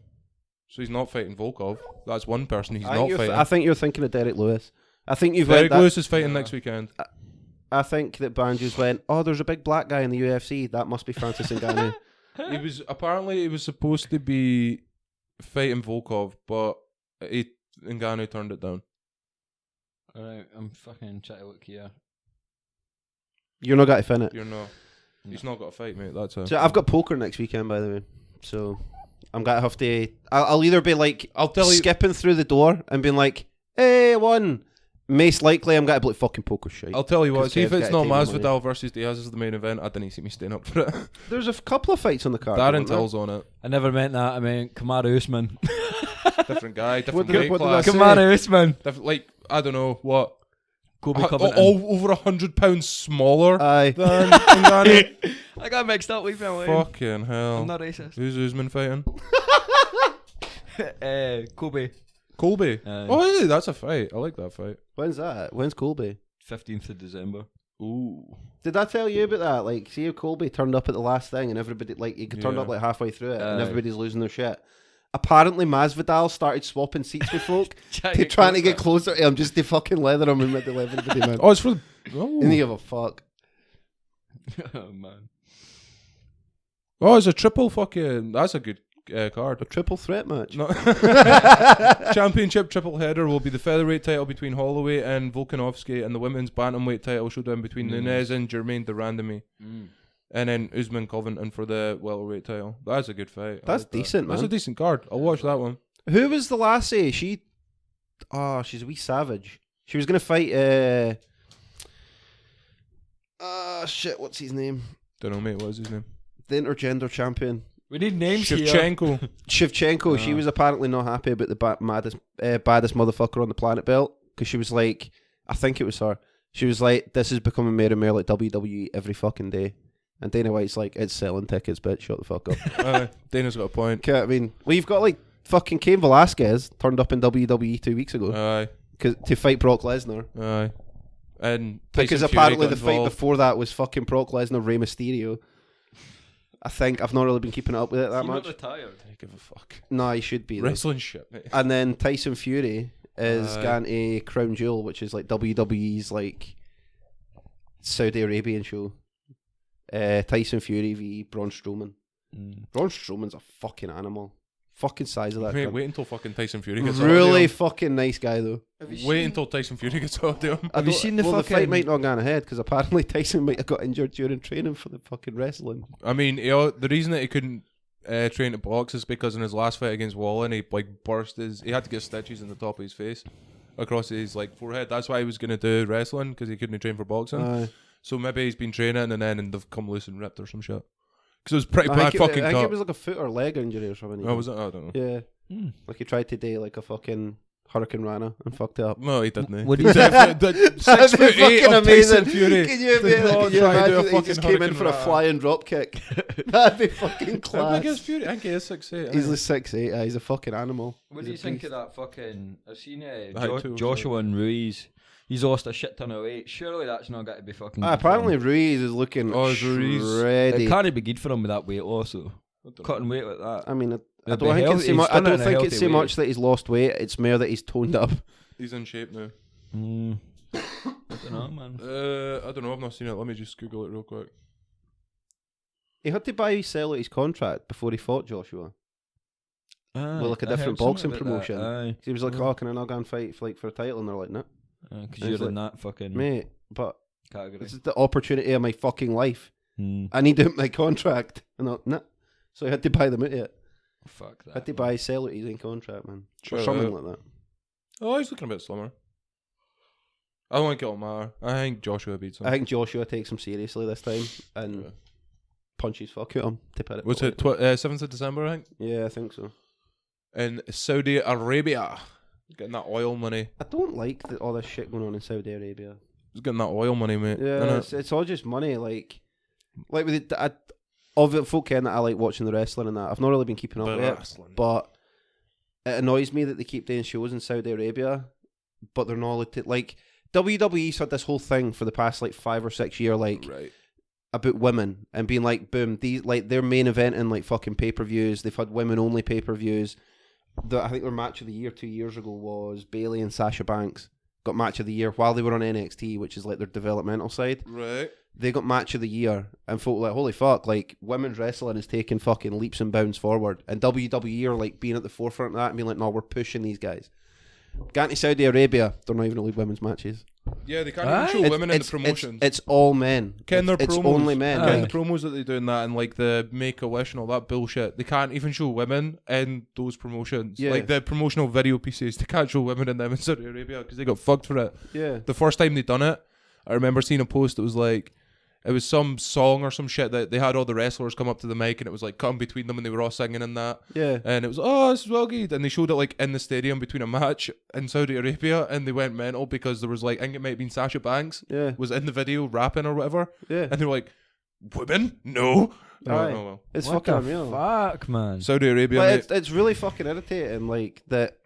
So he's not fighting Volkov. That's one person he's not fighting. I think you're thinking of Derek Lewis. I think you've Derek read that. Lewis is fighting next weekend. I think that Banjos went, oh, there's a big black guy in the UFC. That must be Francis Ngannou. He was supposed to be fighting Volkov, but Ngannou turned it down. Alright, I'm fucking trying to look here. You're not going to fin it. You're not. He's not got a fight, mate. That's a. So I've got poker next weekend, by the way. So I'm going to have to... I'll either be like I'll tell you. skipping through the door and being like, hey, I won. Most likely I'm going to be like fucking poker shite. I'll tell you what. 'Cause See if Kev's it's gotta not take the Masvidal versus Diaz as the main event. I didn't see me staying up for it. There's a couple of fights on the card. Darren weren't there? Till's on it. I never meant that. I meant Kamaru Usman. Different guy, different What did- weight what did I class. say? Kamaru Usman. Like I don't know what. Kobe Covington. All over 100 pounds smaller Aye. than Ngannou. I got mixed up. Leave me alone. Fucking hell. I'm not racist. Who's Usman fighting? Kobe. Colby. Oh, yeah, that's a fight. I like that fight. When's that? When's Colby? 15th of December. Ooh. Did I tell you about that? Like, see how Colby turned up at the last thing and everybody, like, he turned Yeah. up like halfway through it and Aye. everybody's losing their shit. Apparently, Masvidal started swapping seats with folk. Trying They're trying to get closer to him just to fucking leather him in mid-11, man. Oh, it's for the. Oh. Didn't give a fuck. Oh, man. Oh, it's a triple fucking. That's a good card. A triple threat match. No. Championship triple header will be the featherweight title between Holloway and Volkanovski, and the women's bantamweight title showdown between Nunes and Jermaine Durandamy. And then Usman Covington for the welterweight title. That's a good fight. I That's like that. decent, man. That's a decent card. I'll watch that one. Who was the lassie? She's a wee savage. She was going to fight, shit, what's his name? Don't know, mate. What is his name? The intergender champion. We need names here. Shevchenko. Shevchenko, she was apparently not happy about the baddest motherfucker on the planet belt because she was like, I think it was her. She was like, this is becoming more and more like WWE every fucking day. And Dana White's like, it's selling tickets, bitch, shut the fuck up. Dana's got a point. Okay, I mean, well, you've got like fucking Cain Velasquez turned up in WWE 2 weeks ago Aye. to fight Brock Lesnar. Aye. And Because Tyson apparently Fury the got fight involved. before that was fucking Brock Lesnar, Rey Mysterio. I think I've not really been keeping up with it that He's not much. retired. I don't give a fuck. No, he should be. Though. Wrestling shit, mate. And then Tyson Fury is Aye. going to Crown Jewel, which is like WWE's like Saudi Arabian show. Tyson Fury v Braun Strowman. Braun Strowman's a fucking animal. Fucking size of that. Wait until fucking Tyson Fury gets really fucking nice guy though. Wait until Tyson Fury gets out of him. Have you seen the the fucking... fight might not go ahead because apparently Tyson might have got injured during training for the fucking wrestling. I mean, the reason that he couldn't train to box is because in his last fight against Wallen, he like burst he had to get stitches in the top of his face across his like forehead. That's why he was gonna do wrestling because he couldn't train for boxing. So maybe he's been training and they've come loose and ripped or some shit. Because it was pretty bad fucking cut. I think it was like a foot or leg injury or something. Oh, was it? I don't know. Yeah. Like he tried to do like a fucking Hurricane Rana and fucked it up. No, he didn't. What did he say? 6'8" of Tyson Fury. Can you imagine he just came in for a flying drop kick? That'd be fucking class. How big is Fury? I think he is 6'8". He's like 6'8". He's a fucking animal. What do you think of that fucking... I've seen too, Joshua and Ruiz. He's lost a shit ton of weight. Surely that's not got to be fucking... apparently Ruiz is looking shredded. It can't be good for him with that weight also. Cutting weight like that. I mean, I don't think it's so much that he's lost weight. It's more that he's toned up. He's in shape now. I don't know, man. I don't know. I've not seen it. Let me just Google it real quick. He had to sell out his contract before he fought Joshua. With like a different boxing promotion. He was like, "Oh, can I not go and fight for a title?" And they're like, "No." Because you're in that fucking mate, but category. This is the opportunity of my fucking life. I need to my contract. And they're, no. So he had to buy them out of it. Fuck that. Had to sell it his in contract, man. Sure, or something like that. Oh, he's looking a bit slimmer. I don't think it'll matter. I think Joshua beats him. I think Joshua takes him seriously this time and punches fuck out him to put it. Was it 7th of December, I think? Yeah, I think so. In Saudi Arabia. Getting that oil money. I don't like all this shit going on in Saudi Arabia. He's getting that oil money, mate. Yeah, it's all just money. Like with it, of the folk that I like watching the wrestling and that. I've not really been keeping up with it, but it annoys me that they keep doing shows in Saudi Arabia, but they're not like WWE's had this whole thing for the past like 5 or 6 years, like about women and being like, boom, these like their main event in like fucking pay-per-views. They've had women only pay-per-views. I think their match of the year 2 years ago was Bayley and Sasha Banks got match of the year while they were on NXT, which is like their developmental side. Right. They got match of the year, and folk were like, holy fuck, like women's wrestling is taking fucking leaps and bounds forward, and WWE are like being at the forefront of that and being like, no, we're pushing these guys. Going to Saudi Arabia, they're not even allowed women's matches. Yeah, they can't even show women in the promotions. It's all men. It's only men. Ken, the promos that they do in that and like the Make-A-Wish and all that bullshit, they can't even show women in those promotions. Yeah. Like the promotional video pieces, they can't show women in them in Saudi Arabia because they got fucked for it. Yeah. The first time they done it, I remember seeing a post that was like, it was some song or some shit that they had all the wrestlers come up to the mic and it was like cutting between them and they were all singing in that. Yeah. And it was, oh, this is well good. And they showed it like in the stadium between a match in Saudi Arabia and they went mental because there was like, I think it might have been Sasha Banks was in the video rapping or whatever. Yeah. And they were like, women? No. No, well. It's what fucking the unreal. Fuck, man. Saudi Arabia. It's really fucking irritating, like that.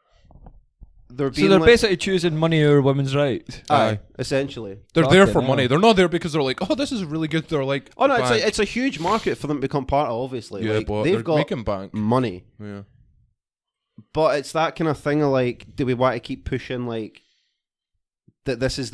They're basically choosing money over women's rights. Aye, essentially. They're there for money. They're not there because they're like, oh, this is really good. They're like, oh no, it's a huge market for them to become part of. Obviously, yeah, like, but they've they're got making bank. money. Yeah, but it's that kind of thing of like, do we want to keep pushing like that? This is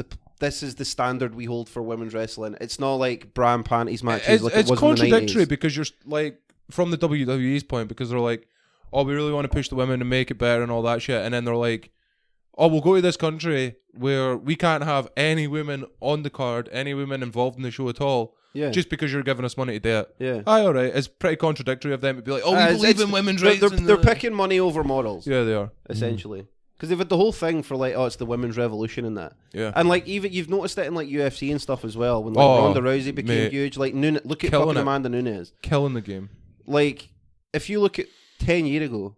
the standard we hold for women's wrestling. It's not like bra and panties matches. It's contradictory because you're like from the WWE's point because they're like, oh, we really want to push the women and make it better and all that shit, and then they're like, oh, we'll go to this country where we can't have any women on the card, any women involved in the show at all, just because you're giving us money to do it. Yeah. Aye, all right. It's pretty contradictory of them to be like, oh, we believe in women's rights. They're picking money over models. Yeah, they are. Essentially. Because they've had the whole thing for like, oh, it's the women's revolution and that. Yeah. And like, even you've noticed it in like UFC and stuff as well. When like Ronda Rousey became huge. Like, look at fucking Amanda Nunes. Killing the game. Like, if you look at 10 years ago,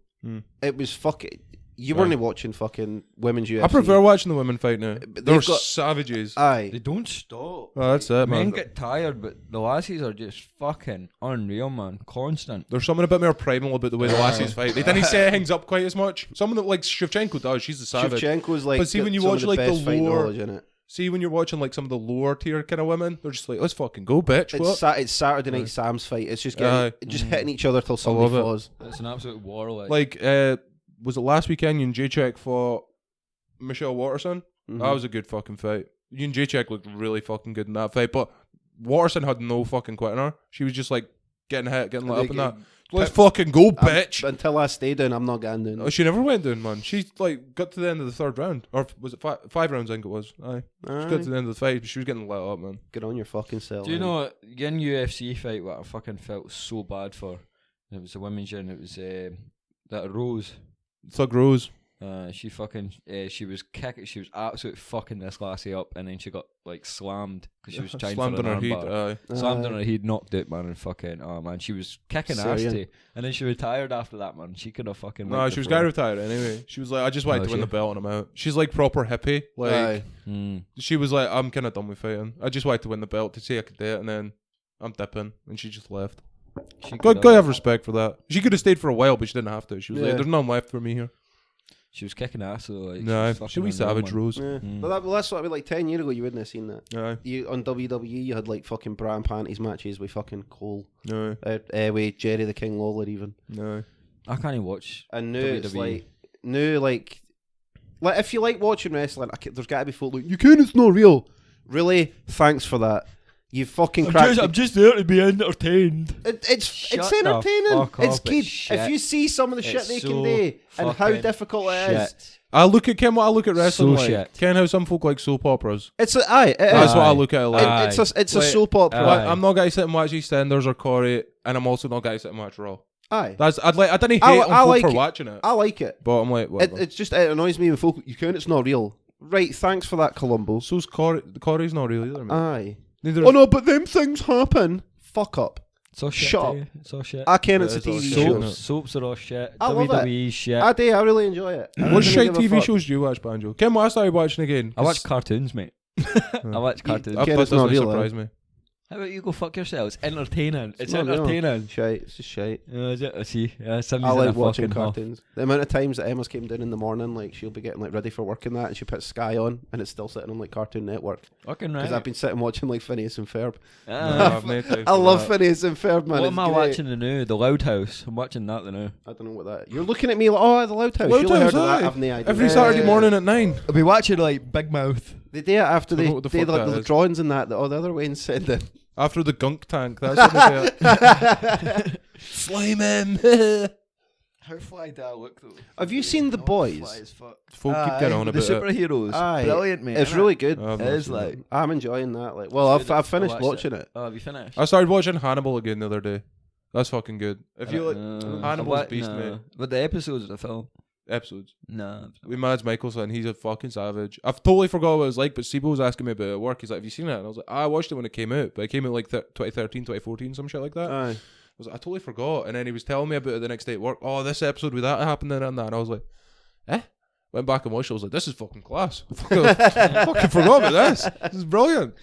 it was fucking... You weren't watching fucking women's UFC. I prefer watching the women fight now. They're savages. Aye. They don't stop. Oh, that's it, man. Men get tired, but the lassies are just fucking unreal, man. Constant. There's something a bit more primal about the way the lassies fight. They didn't set things up quite as much. Someone that like Shevchenko does, she's a savage. Shevchenko's like, but see when you watch like the lower, see when you're watching like some of the lower tier kind of women, they're just like, let's fucking go, bitch. It's Saturday Night Sam's fight. It's just just hitting each other till somebody falls. It's an absolute war. Like was it last weekend? You and Jacek fought Michelle Watterson. That was a good fucking fight. You and Jacek looked really fucking good in that fight, but Watterson had no fucking quit in her. She was just like getting hit, getting lit up and that. Let's fucking go, bitch. Until I stay down, I'm not getting down. Oh, she never went down, man. She like got to the end of the third round, or was it 5 rounds? I think it was. Aye. She got to the end of the fight, but she was getting lit up, man. Get on your fucking cell. Do you know in UFC fight what I fucking felt so bad for? It was a women's gym. It was that Rose. Thug Rose. She fucking she was kicking. She was absolutely fucking this lassie up, and then she got like slammed because she was trying slammed for on an her armbar. head. Slammed on her head, knocked out, man, and fucking man, she was kicking ass to, and then she retired after that, man. She could have fucking. No, she was going to retire anyway. She was like, I just wanted to win the belt and I'm out. She's like proper hippie. Like she was like, I'm kind of done with fighting. I just wanted to win the belt to see I could do it, and then I'm dipping, and she just left. Gotta have respect for that. She could have stayed for a while, but she didn't have to. She was like, there's none left for me here. She was kicking ass though. Like, no, she was savage, Rose. Yeah. Well, that's what I mean. Like 10 years ago, you wouldn't have seen that. No. On WWE, you had like fucking bra and panties matches with fucking Cole. No. With Jerry the King Lawler even. No. I can't even watch. And now WWE. it's like if you like watching wrestling, there's got to be folk like, you can, it's not real. Really? Thanks for that. You fucking cracked. I'm just there to be entertained. It's entertaining. It's good. Shit. If you see some of the shit they can do and how difficult it is. I look at what I look at wrestling so like. Shit. Ken, how some folk like soap operas. That's what I look at it like. It's a soap opera. I'm not going to sit and watch EastEnders or Corey, and I'm also not going to sit and watch Raw. Aye. I didn't hate on folk like for watching it. I like it. But I'm like, whatever. It annoys me when folk, you can, it's not real. Right, thanks for that, Columbo. So's Corey. Corey's not real either, man. Aye. Neither no, but them things happen. Fuck up. It's all shit. Shut up. It's all shit. I can, it's a TV show. Soaps are all shit. I love WWE shit. I do, I really enjoy it. What shite TV shows do you watch, Banjo? Ken, what I started watching again? I watch cartoons, mate. I watch cartoons. That Ken, it's doesn't not real, surprise me. How about you go fuck yourself? It's entertaining. It's not real. entertaining. Shite. It's just shite. Is it? I see. I like watching cartoons. The amount of times that Emma's came down in the morning, like she'll be getting like ready for work and that, and she puts Sky on, and it's still sitting on like Cartoon Network. Fucking right. Because I've been sitting watching like Phineas and Ferb. I love Phineas and Ferb, man. What am I watching the new? The Loud House. I'm watching that the new. I don't know what that. You're looking at me like, oh, the Loud House. You've heard of that? I've no idea. Every Saturday morning at 9. I'll be watching like Big Mouth. They do it after they what the do fuck like that the is. drawings and that all the other Wayne's send in. After the gunk tank, that's what they say. Slime him. How fly do I look though? Have you seen The Boys? Folk keep getting on the about it. superheroes. Aye. Brilliant, mate. It's really good. I've It not is seen like. it. I'm enjoying that. Like, well, I've finished watching it. Oh, have you finished? I started watching Hannibal again the other day. That's fucking good. If you like Hannibal's beast, mate. But the episodes of the film. Episodes. No. With Mads Mikkelsen, he's a fucking savage. I've totally forgot what it was like, but Sibo was asking me about it at work. He's like, have you seen it? And I was like, I watched it when it came out, but it came out like 2013, 2014, some shit like that. Aye. I was like, I totally forgot. And then he was telling me about it the next day at work. Oh, this episode with that happened and that. And I was like, went back and watched it. I was like, this is fucking class. I fucking forgot about this. This is brilliant.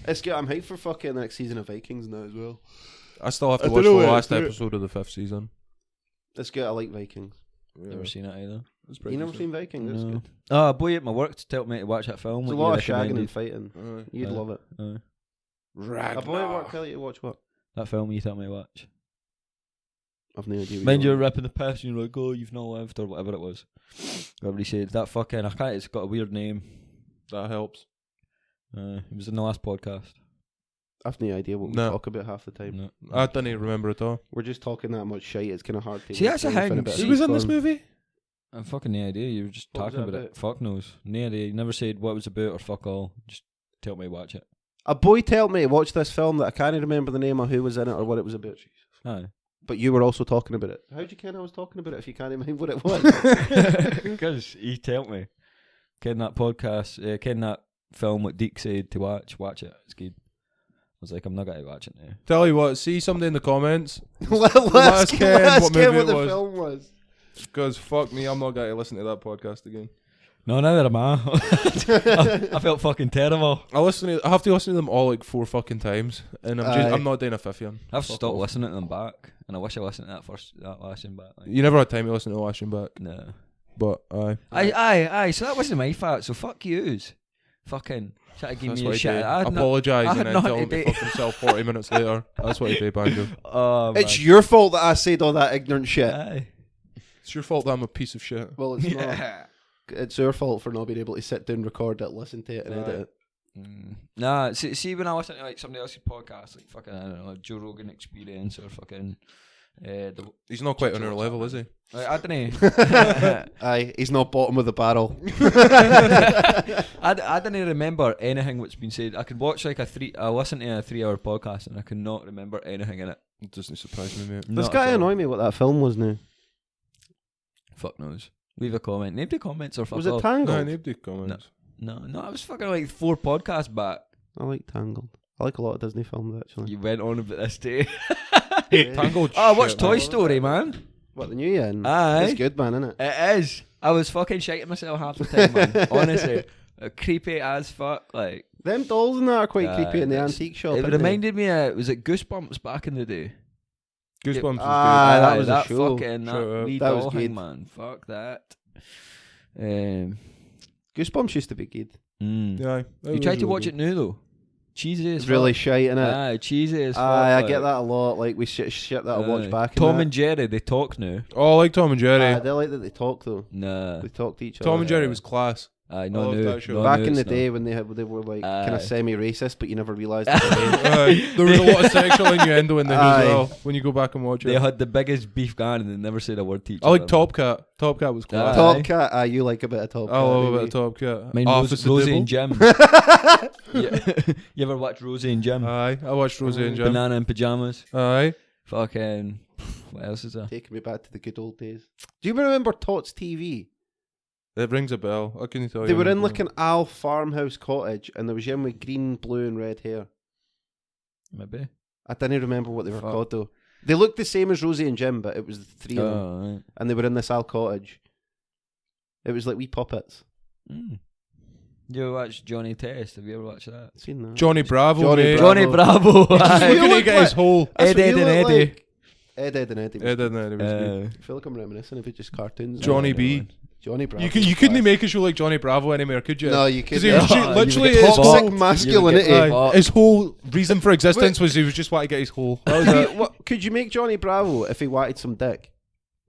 It's good. I'm hyped for fucking the next season of Vikings now as well. I still have to watch the last episode of the 5th season. It's good. I like Vikings. Yeah. Never seen it either. You never seen Vikings? It's good. Oh, a boy at my work told me to watch that film. There's a lot of shagging and fighting. You'd love it. A boy at work tell you to watch what? That film you told me to watch. I've no idea. Mind you're ripping the piss and you're like, oh, you've not lived, or whatever it was. Whatever he said. That fucking, I can't, it's got a weird name. That helps. It was in the last podcast. I've no idea what we talk about half the time. No. I don't even remember at all. We're just talking that much shite. It's kind of hard to. See, that's a hang. Who was in this movie? I've fucking no idea. You were just talking about it. Fuck knows. No idea. You never said what it was about or fuck all. Just tell me to watch it. A boy told me to watch this film that I can't remember the name or who was in it or what it was about. Aye. But you were also talking about it. How'd you ken I was talking about it if you can't remember what it was? Because he told me. Ken that podcast, ken that film what Deke said to watch it. It's good. I was like, I'm not going to watch it now. Tell you what, see somebody in the comments. Let's Ken what movie what it the was. film was. Because fuck me, I'm not going to listen to that podcast again. No, neither am I. I felt fucking terrible. I have to listen to them all like 4 fucking times, and I'm not doing a 5th one. I've stopped listening to them back, and I wish I listened to that last one back. Like. You never had time to listen to the last one back. No. But aye. Aye. So that wasn't my fault. So fuck yous. Fucking try to give That's me what a he shit. did. I Apologise and had then not tell him to idea. fuck himself 40 minutes later. That's what he did, Banjo. Oh, man. It's your fault that I said all that ignorant shit. Aye. It's your fault that I'm a piece of shit. Well, it's not. It's your fault for not being able to sit down, record it, listen to it, and edit it. Nah, see when I listen to like somebody else's podcast, like fucking I don't know, Joe Rogan Experience or fucking. He's not quite on our level, is he? Like, I don't know. Aye, he's not bottom of the barrel. I don't remember anything what's been said. I could watch like I listen to a 3-hour podcast and I cannot remember anything in it. It doesn't surprise me, mate. This guy annoyed me what that film was now. Fuck knows. Leave a comment. Nobody comments or fuck Was off. it Tangled? No, nobody comments. No, I was fucking like 4 podcasts back. I like Tangled. I like a lot of Disney films actually. You went on about this day. Tangled. Oh, I watched shit, Toy man. Story, man. What, the new one? Aye. It's good, man, isn't it? It is. I was fucking shiting myself half the time, man. Honestly. Creepy as fuck, like. Them dolls and that are quite creepy in the antique shop. It reminded me of, was it Goosebumps back in the day? Goosebumps Ah, that was a that show. fucking Sure. that wee That was doll thing, good. man. Fuck that. Goosebumps used to be good. Mm. Yeah, You tried to watch it now though. Cheesy as It's really fuck. shite, innit? Aye, cheesy as fuck. I like. get that a lot. Like, we shit that I watch back. Tom and Jerry, they talk now. Oh, I like Tom and Jerry. They like that they talk, though. Nah. They talk to each other. Tom and Jerry was class. Aye, I no, love no. that show. no, Back no, in the it's day when they were like kind Aye. of semi-racist, but you never realised it. There was a lot of sexual innuendo in there Aye. as well when you go back and watch They it. had the biggest beef gun and they never said a word to each I like other. Top Cat. Top Cat was class. Aye. Top Cat, you like a bit of Top Cat. I love a maybe. bit of Top Cat. Mine Office of Rosie Dibble. and Jim. You ever watch Rosie and Jim? Aye, I watched Rosie and Jim. Banana in pajamas. Aye. Fucking. What else is there? Taking me back to the good old days. Do you remember Tots TV? It rings a bell. I can tell you. They were in like an Al farmhouse cottage, and there was him with green, blue, and red hair. Maybe. I didn't remember what they were Fuck. called though. They looked the same as Rosie and Jim, but it was the three of them, Oh, right. and they were in this Al cottage. It was like wee puppets. Mm. You ever watch Johnny Test? Have you ever watched that? Seen that? Johnny Bravo. Johnny mate. Bravo. Johnny Bravo. He's aye. looking to look get his like- hole. That's Ed, what Ed you and look Eddie. like. Ed and Eddie. Was Ed good. and Eddie was good. I feel like I'm reminiscing of it, just cartoons. Johnny I know, B. man. Johnny Bravo. You couldn't make a show like Johnny Bravo anymore, could you? No, you Because couldn't. he was Oh, literally you would get his fucked. whole, masculinity. You would get aye, fucked. his whole reason for existence was he was just wanting to get his hole. That was it. Could you make Johnny Bravo if he wanted some dick?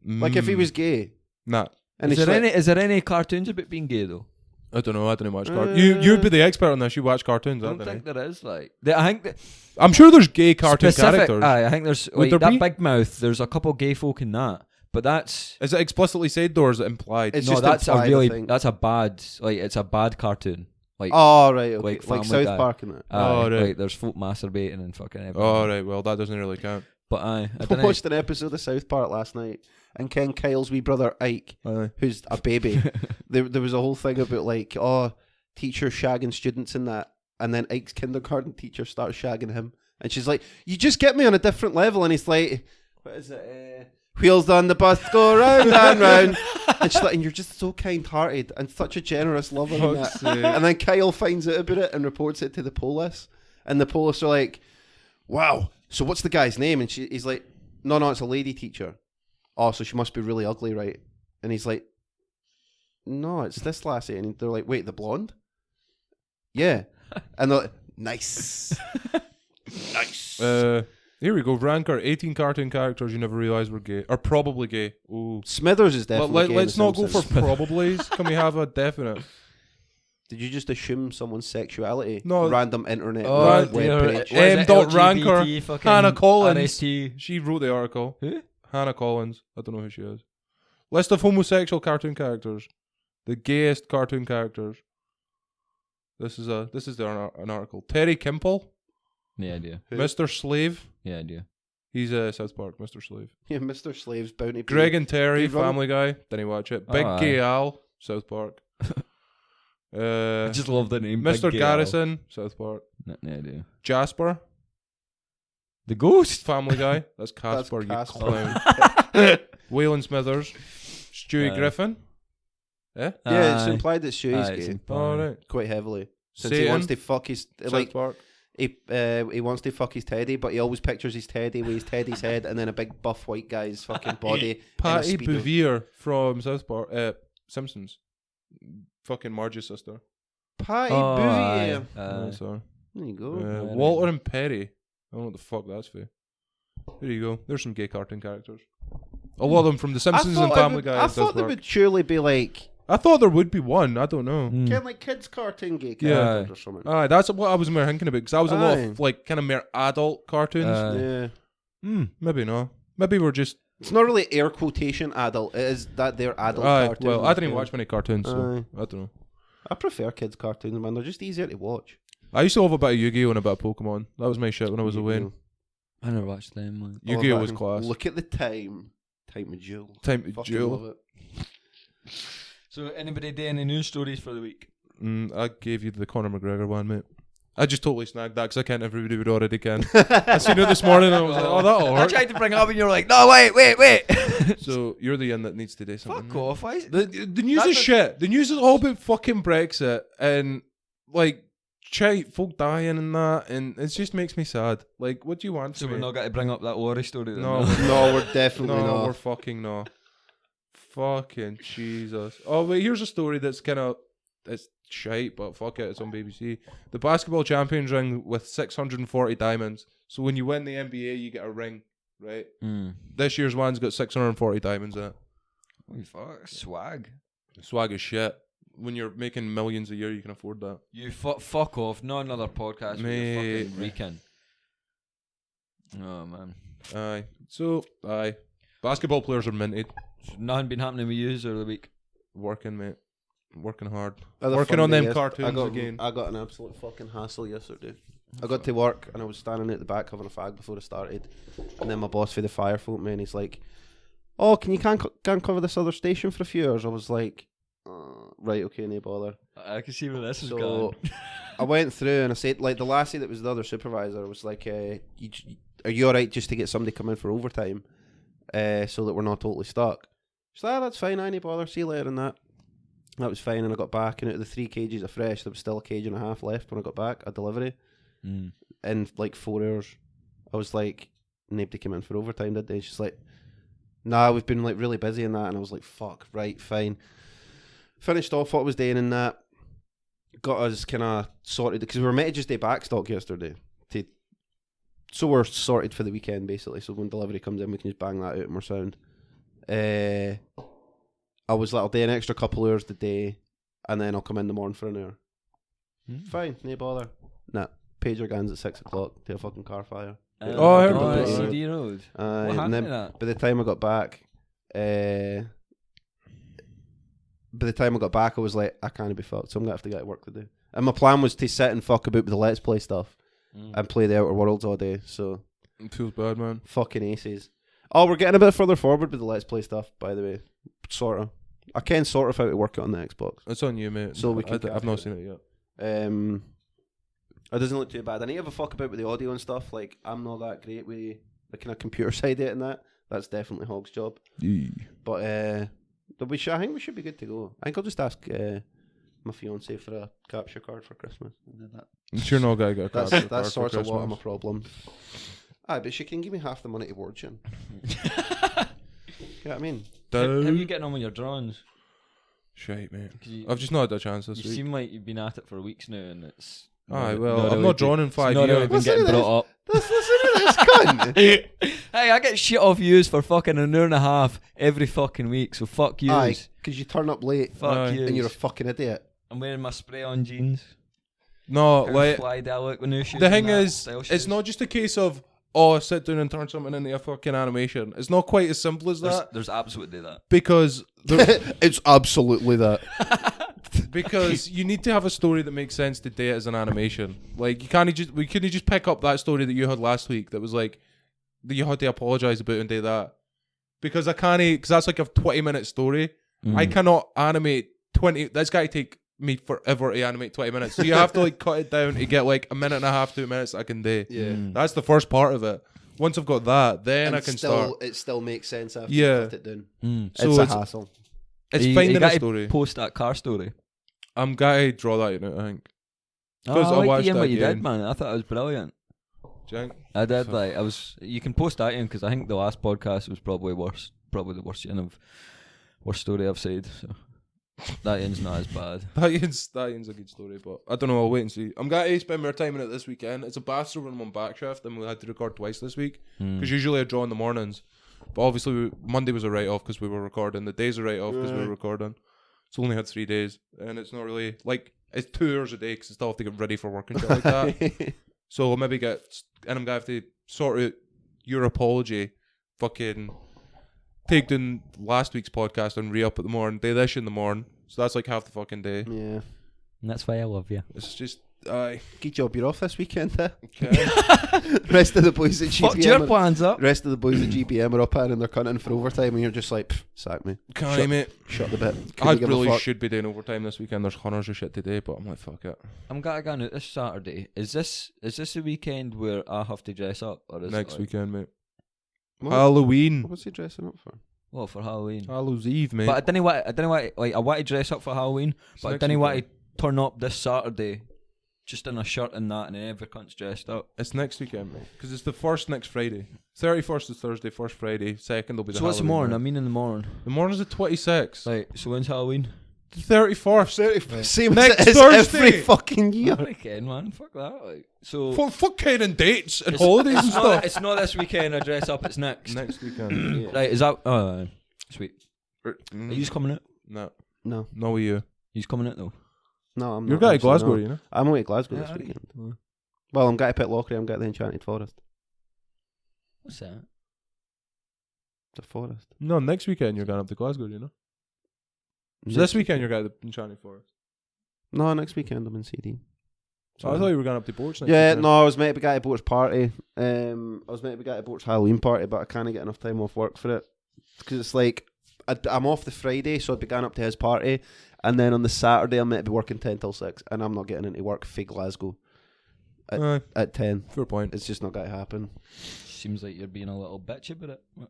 Like if he was gay? Nah. And Is he's there, like, is there any cartoons about being gay though? I don't know. I didn't watch cartoons. You'd be the expert on this. You watch cartoons, I aren't don't think they? there is. Like, I think that I'm sure there's gay cartoon characters. Aye, I think there's Would like there that be? Big Mouth. There's a couple gay folk in that, but that's Is it explicitly said or is it implied? It's no, just that's implied, a I really think. that's a bad like it's a bad cartoon. Like oh, right, okay. like Like Family South Guy. Park and that. Oh, right. like there's folk masturbating and fucking everything. Oh, right. Well, that doesn't really count. But I I don't watched an episode of South Park last night, and Ken Kyle's wee brother Ike, Aye. who's a baby, there was a whole thing about like, oh, teacher shagging students and that, and then Ike's kindergarten teacher starts shagging him, and she's like, you just get me on a different level, and he's like, what is it? Wheels on the bus go round and round, and she's like, and you're just so kind-hearted and such a generous lover and that. Fuck's sake. And then Kyle finds out about it and reports it to the police, and the police are like, wow, so what's the guy's name? And he's like, no, it's a lady teacher. Oh, so she must be really ugly, right? And he's like, no, it's this lassie. And they're like, wait, the blonde? Yeah. And they're like, nice. Nice. Here we go. Ranker 18 cartoon characters you never realised were gay. Or probably gay. Ooh. Smithers is definitely gay in Let's The not go for Simpsons. probablys. Can we have a definite? Did you just assume someone's sexuality? No. Random internet Oh, web dear. page. What is M. it, Dot LGBT Ranker, fucking Hannah Collins. RST? She wrote the article. Who? Hannah Collins. I don't know who she is. List of homosexual cartoon characters. The gayest cartoon characters. This is an article. Terry Kimpel, Yeah, idea. Who? Mr. Slave. Yeah, idea. He's South Park, Mr. Slave. Yeah, Mr. Slave's Bounty. Greg and Terry, Did he run- Family Guy. Didn't watch it. Oh, Big aye. Gay Al, South Park. I just love the name. Mr. Big Gay Garrison, South Park. Al. No idea. Jasper, The Ghost. Family Guy. That's Casper, you Casper. clown. Waylon Smithers, Stewie Aye. Griffin. Eh? Yeah, it's Aye. implied that Stewie's Aye, it's gay. implied. All right. Quite heavily. Since he Satan, wants to fuck his... South Like, Park. he wants to fuck his teddy, but he always pictures his teddy with his teddy's head and then a big buff white guy's fucking body. in a Patty Speedo. Bouvier from South Park. Simpsons. Fucking Marge's sister. Patty Oh, Bouvier. aye. Oh, sorry. There you go. right. Walter and Perry. I don't know what the fuck that's for. There you go. There's some gay cartoon characters. A lot of them from The Simpsons and Family Guy. I and South thought there Park. would surely be like I thought there would be one. I don't know. Kind of like kids' cartoon gay Yeah. characters or something. That's what I was more thinking about because I was a lot Aye. of like kind of more adult cartoons. Yeah. Maybe no. Maybe we're just. It's not really air quotation adult. It is that they're adult Aye, cartoons. well, I didn't even watch many cartoons, so Aye. I don't know. I prefer kids' cartoons, man. They're just easier to watch. I used to love a bit of Yu-Gi-Oh and a bit of Pokemon. That was my shit when I was away. I never watched them. Man. Yu-Gi-Oh was class. Look at the time. Time of Jewel. Time to Fucking Jewel. love it. So, anybody do any news stories for the week? I gave you the Conor McGregor one, mate. I just totally snagged that because I can't. Everybody would already can. I seen it this morning and I was like, oh, that'll I work. tried to bring it up and you're like, no, wait. So you're the one that needs to do something. Fuck off. The news is shit. The news is all about fucking Brexit and like folk dying and that, and it just makes me sad. Like, what do you want? So from we're me? not going to bring up that worry story then? No, No, we're definitely no, not. we're fucking not. Fucking Jesus. Oh wait, here's a story that's kind of it's shite, but fuck it, it's on BBC. The basketball champions ring with 640 diamonds. So when you win the NBA, you get a ring, right? This year's one's got 640 diamonds in it. Holy fuck, swag. Swag is shit. When you're making millions a year, you can afford that. You fuck off. Not another podcast with your Mate. fucking reeking. Oh man. Aye. So, aye. Basketball players are minted. So nothing been happening with you over the week? Working, mate. Working hard. Other Working fun on day them yes- cartoons again. I got an absolute fucking hassle yesterday. I got to work and I was standing at the back having a fag before I started, and then my boss for the fire phoned me and he's like, "Oh, can you can cover this other station for a few hours?" I was like, "Right, okay, no bother." I can see where this is So going. I went through and I said, like, the lassie that was the other supervisor was like, "Are you alright just to get somebody come in for overtime, so that we're not totally stuck?" She's like, "That's fine, I no bother. See you later." And that was fine. And I got back, and out of the 3 kgs of fresh, there was still a kg and a half left when I got back. A delivery in like 4 hours. I was like, nobody came in for overtime, did they? She's like, "Nah, we've been like really busy in that." And I was like, "Fuck, right, fine." Finished off what I was doing in that. Got us kind of sorted because we were meant to just do backstock yesterday. So we're sorted for the weekend basically. So when delivery comes in, we can just bang that out and we're sound. I was like, I'll do an extra couple hours the day, and then I'll come in the morning for an hour. Fine, no bother. Nah, pager guns at 6 o'clock to a fucking car fire. Oh, I heard about that. CD Road. What And happened then to that? by the time I got back, I was like, I can't be fucked, so I'm gonna have to get to work to do. And my plan was to sit and fuck about with the Let's Play stuff and play the Outer Worlds all day. So It feels bad, man. fucking aces. Oh, we're getting a bit further forward with the Let's Play stuff, by the way. Sort of. I can sort of how to work it on the Xbox. It's on you, mate. So we can I've not seen it yet. It doesn't look too bad. I need to have a fuck about with the audio and stuff. Like, I'm not that great with the kind of computer side of it and that. That's definitely Hog's job. But I think we should be good to go. I think I'll just ask my fiance for a capture card for Christmas. Sure, no guy got a card. That's sort of what I'm a problem. Aye, but she can give me half the money to board you. You know what I mean? How are you getting on with your drawings? Shite, mate. You, I've just not had a chance this you week. seem like you've been at it for weeks now, and it's. Aye, well, I've not drawn in 5 Not really years. been getting brought up. Listen to this cunt. Hey, I get shit off yous for fucking an hour and a half every fucking week, so fuck yous. Aye, because you turn up late Fuck yous. and you're a fucking idiot. I'm wearing my spray-on jeans. No, like, Fly Dalek with new shoes. the thing and that, is, style it's shoes. not just a case of, oh, sit down and turn something into a fucking animation. It's not quite as simple as that. There's absolutely that. Because It's absolutely that. because you need to have a story that makes sense to do it as an animation. Like, we couldn't just pick up that story that you had last week that was like that you had to apologize about and do that. Because I can't, because that's like a 20-minute story. I cannot animate 20. That's got to take me forever to animate 20 minutes. So you have to like cut it down to get like a minute and a half, 2 minutes I can do. Yeah. That's the first part of it. Once I've got that, then I can start. It still makes sense after Yeah. you cut it down. So It's a it's hassle. It's finding a gotta story. Post that car story. I'm going to draw that out, I think. Oh, 'Cause I I like watched what that you did, game. man. I thought it was brilliant. Do you think? I did. Like, I was. You can post that in because I think the last podcast was probably worse. Probably the worst worst story I've said. So that end's not as bad. That ends a good story, but I don't know. I'll wait and see. I'm going to spend more time in it this weekend. It's a bastard when I'm on back shift, and we had to record twice this week because usually I draw in the mornings, but obviously Monday was a write off because we were recording. The day's a write off because we were recording. It's only had 3 days, and it's not really like it's 2 hours a day because I still have to get ready for work and shit like that. So I'll maybe and I'm gonna have to sort out your apology, fucking take down last week's podcast and re-up at the morning, do this in the morning. So that's like half the fucking day. Yeah. And that's why I love you. It's just, good job, you're off this weekend, eh? okay. Rest of the boys at Fucked your GPM. plans up. Rest of the boys at GPM are up and they're cutting for overtime, and you're just like, sack me. Can't, mate. Shut the bit. I really should be doing overtime this weekend. There's hundreds of shit today, but I'm like, fuck it. I'm gonna go out this Saturday. Is this the weekend where I have to dress up, or is Next it weekend, mate. What? Halloween. What's he dressing up for? Well, for Halloween. Hallows Eve, mate. But I didn't want like I want to dress up for Halloween, but I next didn't want weekend. to turn up this Saturday just in a shirt and that, and then every cunt's dressed up. It's next weekend, mate. Because it's the first next Friday. 31st is Thursday, first Friday, second will be the So what's the Halloween morning? I night. mean in the morning. The morning's the 26th. Right, so when's Halloween? The 31st. Same Next as it is Thursday. every fucking year. Weekend, man. Fuck that. Like, so Fuck caring dates and holidays and stuff. it's not this weekend I dress up, it's next. Next weekend. Yeah. Right, is that sweet. Are Mm, you coming out? no. No, No with you. He's coming out though. no, I'm You're not. going to actually, Glasgow, no. you know? I'm away to Glasgow Yeah, this are you? weekend. Well, I'm going to Pitlochry, I'm going to the Enchanted Forest. What's that? The forest. No, next weekend you're going up to Glasgow, you know? So this weekend you're going to the Enchanted Forest. No, next weekend I'm in CD. So I thought you were going up to Borts next Yeah, weekend. no, I was meant to be going to Bort's party. I was meant to be going to Bort's Halloween party, but I can't get enough time off work for it. Because it's like, I'm off the Friday, so I'd be going up to his party. And then on the Saturday, I'm meant to be working 10 till 6. And I'm not getting into work for Glasgow at 10. Fair point. It's just not going to happen. Seems like you're being a little bitchy about it. What?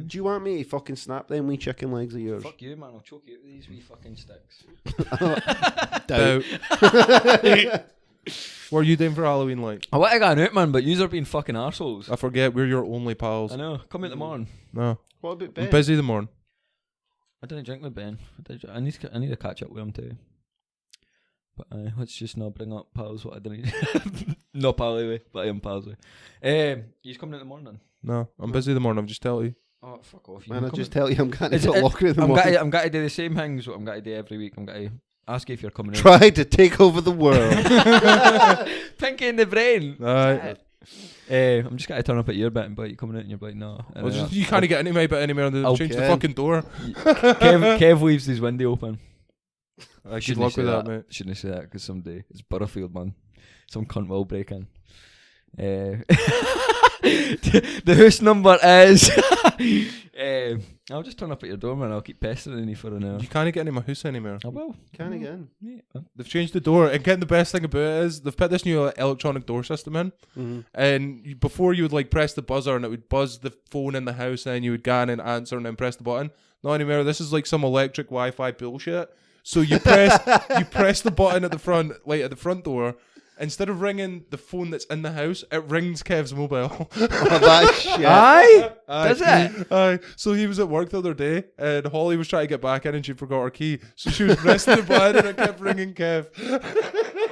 Do you want me to fucking snap them wee chicken legs of yours? Fuck you, man. I'll choke you with these wee fucking sticks. Doubt. What are you doing for Halloween, like? I want to go out, man, but yous are being fucking arseholes. I forget, we're your only pals. I know. Come in the morning. No. What about I'm Ben? busy the morning. I didn't drink with Ben. I need to catch up with him too. But let's just not bring up pals. What I didn't. No pal anyway, but I am pals with. He's coming in the morning. No, I'm busy the morning, I'm just telling you. Oh fuck off! You Man, I can just come tell you I'm going to Is it- Pitlochry in the I'm morning. going to do the same things what I'm going to do every week. I'm going to ask you if you're coming in. Try to take over the world. Pinky in the brain. Alright. I'm just going to turn up at your bit and bite you coming out and you're like, no. And Well, then you can't get any my bit anywhere on the I'll change the can. fucking door. Kev leaves his window open. I Good luck with that, mate. Shouldn't say that because someday it's Butterfield, man. Some cunt will break in. The house number is. I'll just turn up at your door, man. I'll keep pestering you for an hour. You can't get any of my house anymore. I will. Can again. Yeah. They've changed the door, and again, the best thing about it is they've put this new electronic door system in. Mm-hmm. And before you would like press the buzzer and it would buzz the phone in the house, and then you would go in and answer and then press the button. Not anymore. This is like some electric Wi-Fi bullshit. So you press the button at the front, like at the front door. Instead of ringing the phone that's in the house, it rings Kev's mobile. Oh, that shit. Aye? Aye. Does it? Aye. So he was at work the other day, and Holly was trying to get back in, and she forgot her key. So she was pressing the button, and it kept ringing Kev.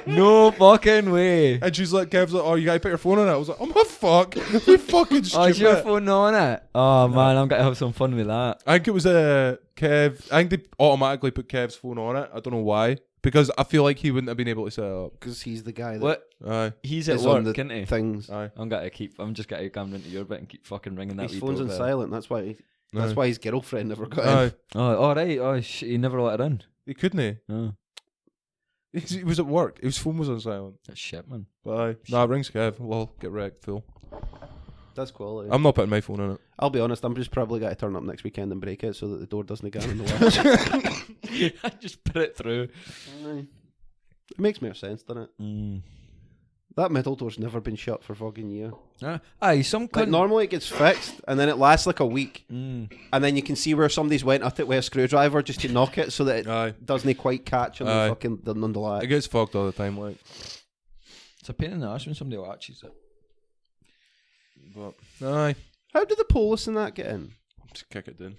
No fucking way. And she's like, Kev's like, oh, you gotta put your phone on it. I was like, oh my fuck, you fucking stupid. Oh, is your phone on it? Oh man, I'm gonna have some fun with that. I think it was Kev. I think they automatically put Kev's phone on it. I don't know why, because I feel like he wouldn't have been able to set it up. Because he's the guy that What? Aye, He's at is on work, the isn't he? things. aye. I'm just gonna come into your bit and keep fucking ringing that. His wee phone's on doorbell. silent. That's why. That's Aye. why his girlfriend never got Aye. in. Oh, all right. Oh, he never let her in. He couldn't. He? Oh, He was at work. His phone was on silent. that's shit, man. But aye. Nah, it rings Kev. Well, get wrecked, fool. That's quality. I'm not putting my phone on it. I'll be honest. I'm just probably going to turn up next weekend and break it so that the door doesn't get in the way. I just put it through. Aye. It makes more sense, doesn't it? That middle door's never been shut for fucking year. Aye, some Like cunt. normally it gets fixed and then it lasts like a week, Mm. and then you can see where somebody's went at it with a screwdriver just to knock it so that it Aye. doesn't quite catch on Aye. the fucking the It latch. gets fucked all the time, like. It's a pain in the ass when somebody latches it. But aye, How did the police and that get in? just kick it down.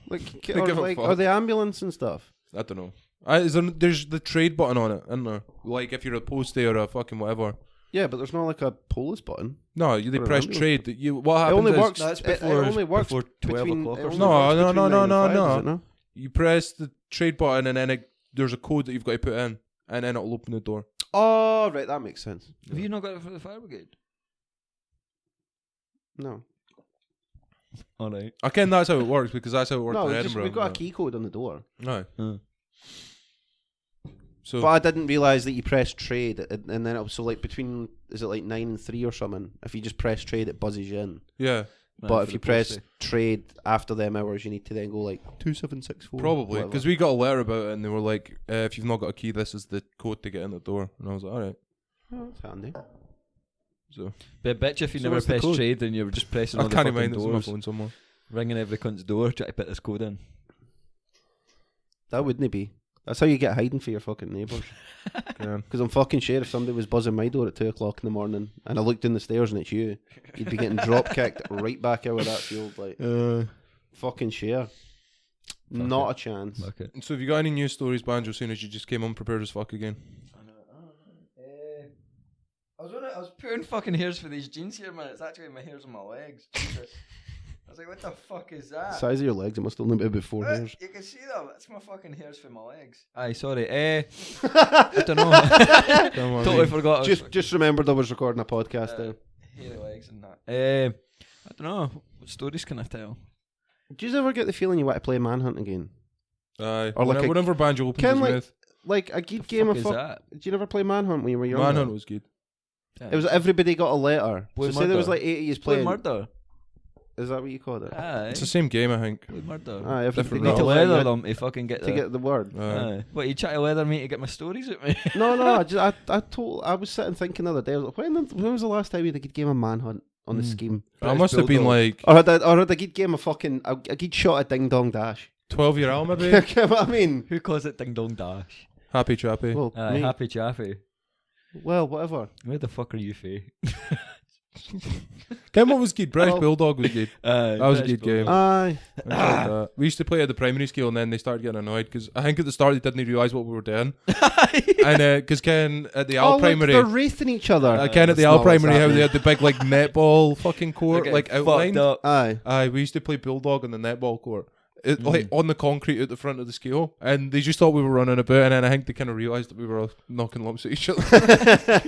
Like, They give a like fuck. or the ambulance and stuff? I don't know. There's the trade button on it, isn't there? Like if you're a postie or a fucking whatever. Yeah, but there's not like a pause button. No, they press trade. What It happens only is works. That's It only works before 12 between- o'clock it or only something. works No, between no, 9 and 5, no. does it not? you press the trade button and then there's a code that you've got to put in, and then it'll open the door. Oh, right, that makes sense. Have you not got it for the fire brigade? No, All right. Again, that's how it works because that's how it works no, in it's just, Edinburgh. we've got a key code on the door. No. So But I didn't realise that you press trade, and then it was so like between, is it like 9 and 3 or something? If you just press trade, it buzzes you in. yeah, But if you press trade after them hours, you need to then go like 2764. probably because we got a letter about it and they were like, if you've not got a key, this is the code to get in the door. And I was like, all right. Oh, that's handy. So But I bet you if you So never what's the pressed code? trade and you were just pressing I all the can't fucking mind it's on my doors, phone somewhere. ringing every cunt's door, trying to put this code in. That wouldn't be. That's how you get hiding for your fucking neighbours. Yeah. Because I'm fucking sure if somebody was buzzing my door at 2 o'clock in the morning and I looked in the stairs and it's you, you'd be getting drop kicked right back out of that field. Like, fucking sure. Not a chance. Okay. So have you got any news stories, Banjo, soon as you just came unprepared as fuck again? I was putting fucking hairs for these jeans here, man. It's actually my hairs on my legs. Jesus. I was like, what the fuck is that? Size of your legs, it must only be about 4 hairs. You can see them. That's my fucking hairs for my legs. Aye, sorry. I don't know. Totally forgot. Just remembered I was recording a podcast there. Hairy legs and that. I don't know. What stories can I tell? Do you ever get the feeling you want to play Manhunt again? Aye. Or like whenever Banjo opens Ken, his like, mouth. Like a good The game fuck of is fuck. that? Did you never play Manhunt when you were younger? Manhunt was good. It was everybody got a letter. Boy So say there was murder. like 80 years Play playing. murder. Is that what you called it? Aye. It's the same game, I think. Play murder. Aye, everybody Different got Need a to letter. leather You had them to fucking get to get the word. Aye. What, you try to leather me to get my stories at me? No, I was sitting thinking the other day. I was like, when was the last time we had a good game of Manhunt on the scheme? I must have been like Or had a good game of fucking a good shot at Ding Dong Dash. 12-year-old maybe. You know what I mean? Who calls it Ding Dong Dash? Happy Chappy. Well, Aye, me. Happy Chaffy. Well, whatever. Where the fuck are you, Faye? Ken, what was good? British Well- Bulldog was good. That was a good game. Aye. I enjoyed that. We used to play at the primary school and then they started getting annoyed because I think at the start they didn't realise what we were doing. And because Ken at the Al Look, primary, they're wraithing each other. Ken at the That's Al not what's primary, how they happening. had the big like netball fucking court They're like getting outlined. fucked up. Aye. Aye, we used to play Bulldog on the netball court. Like on the concrete at the front of the school, and they just thought we were running about, and then I think they kind of realised that we were all knocking lumps at each other.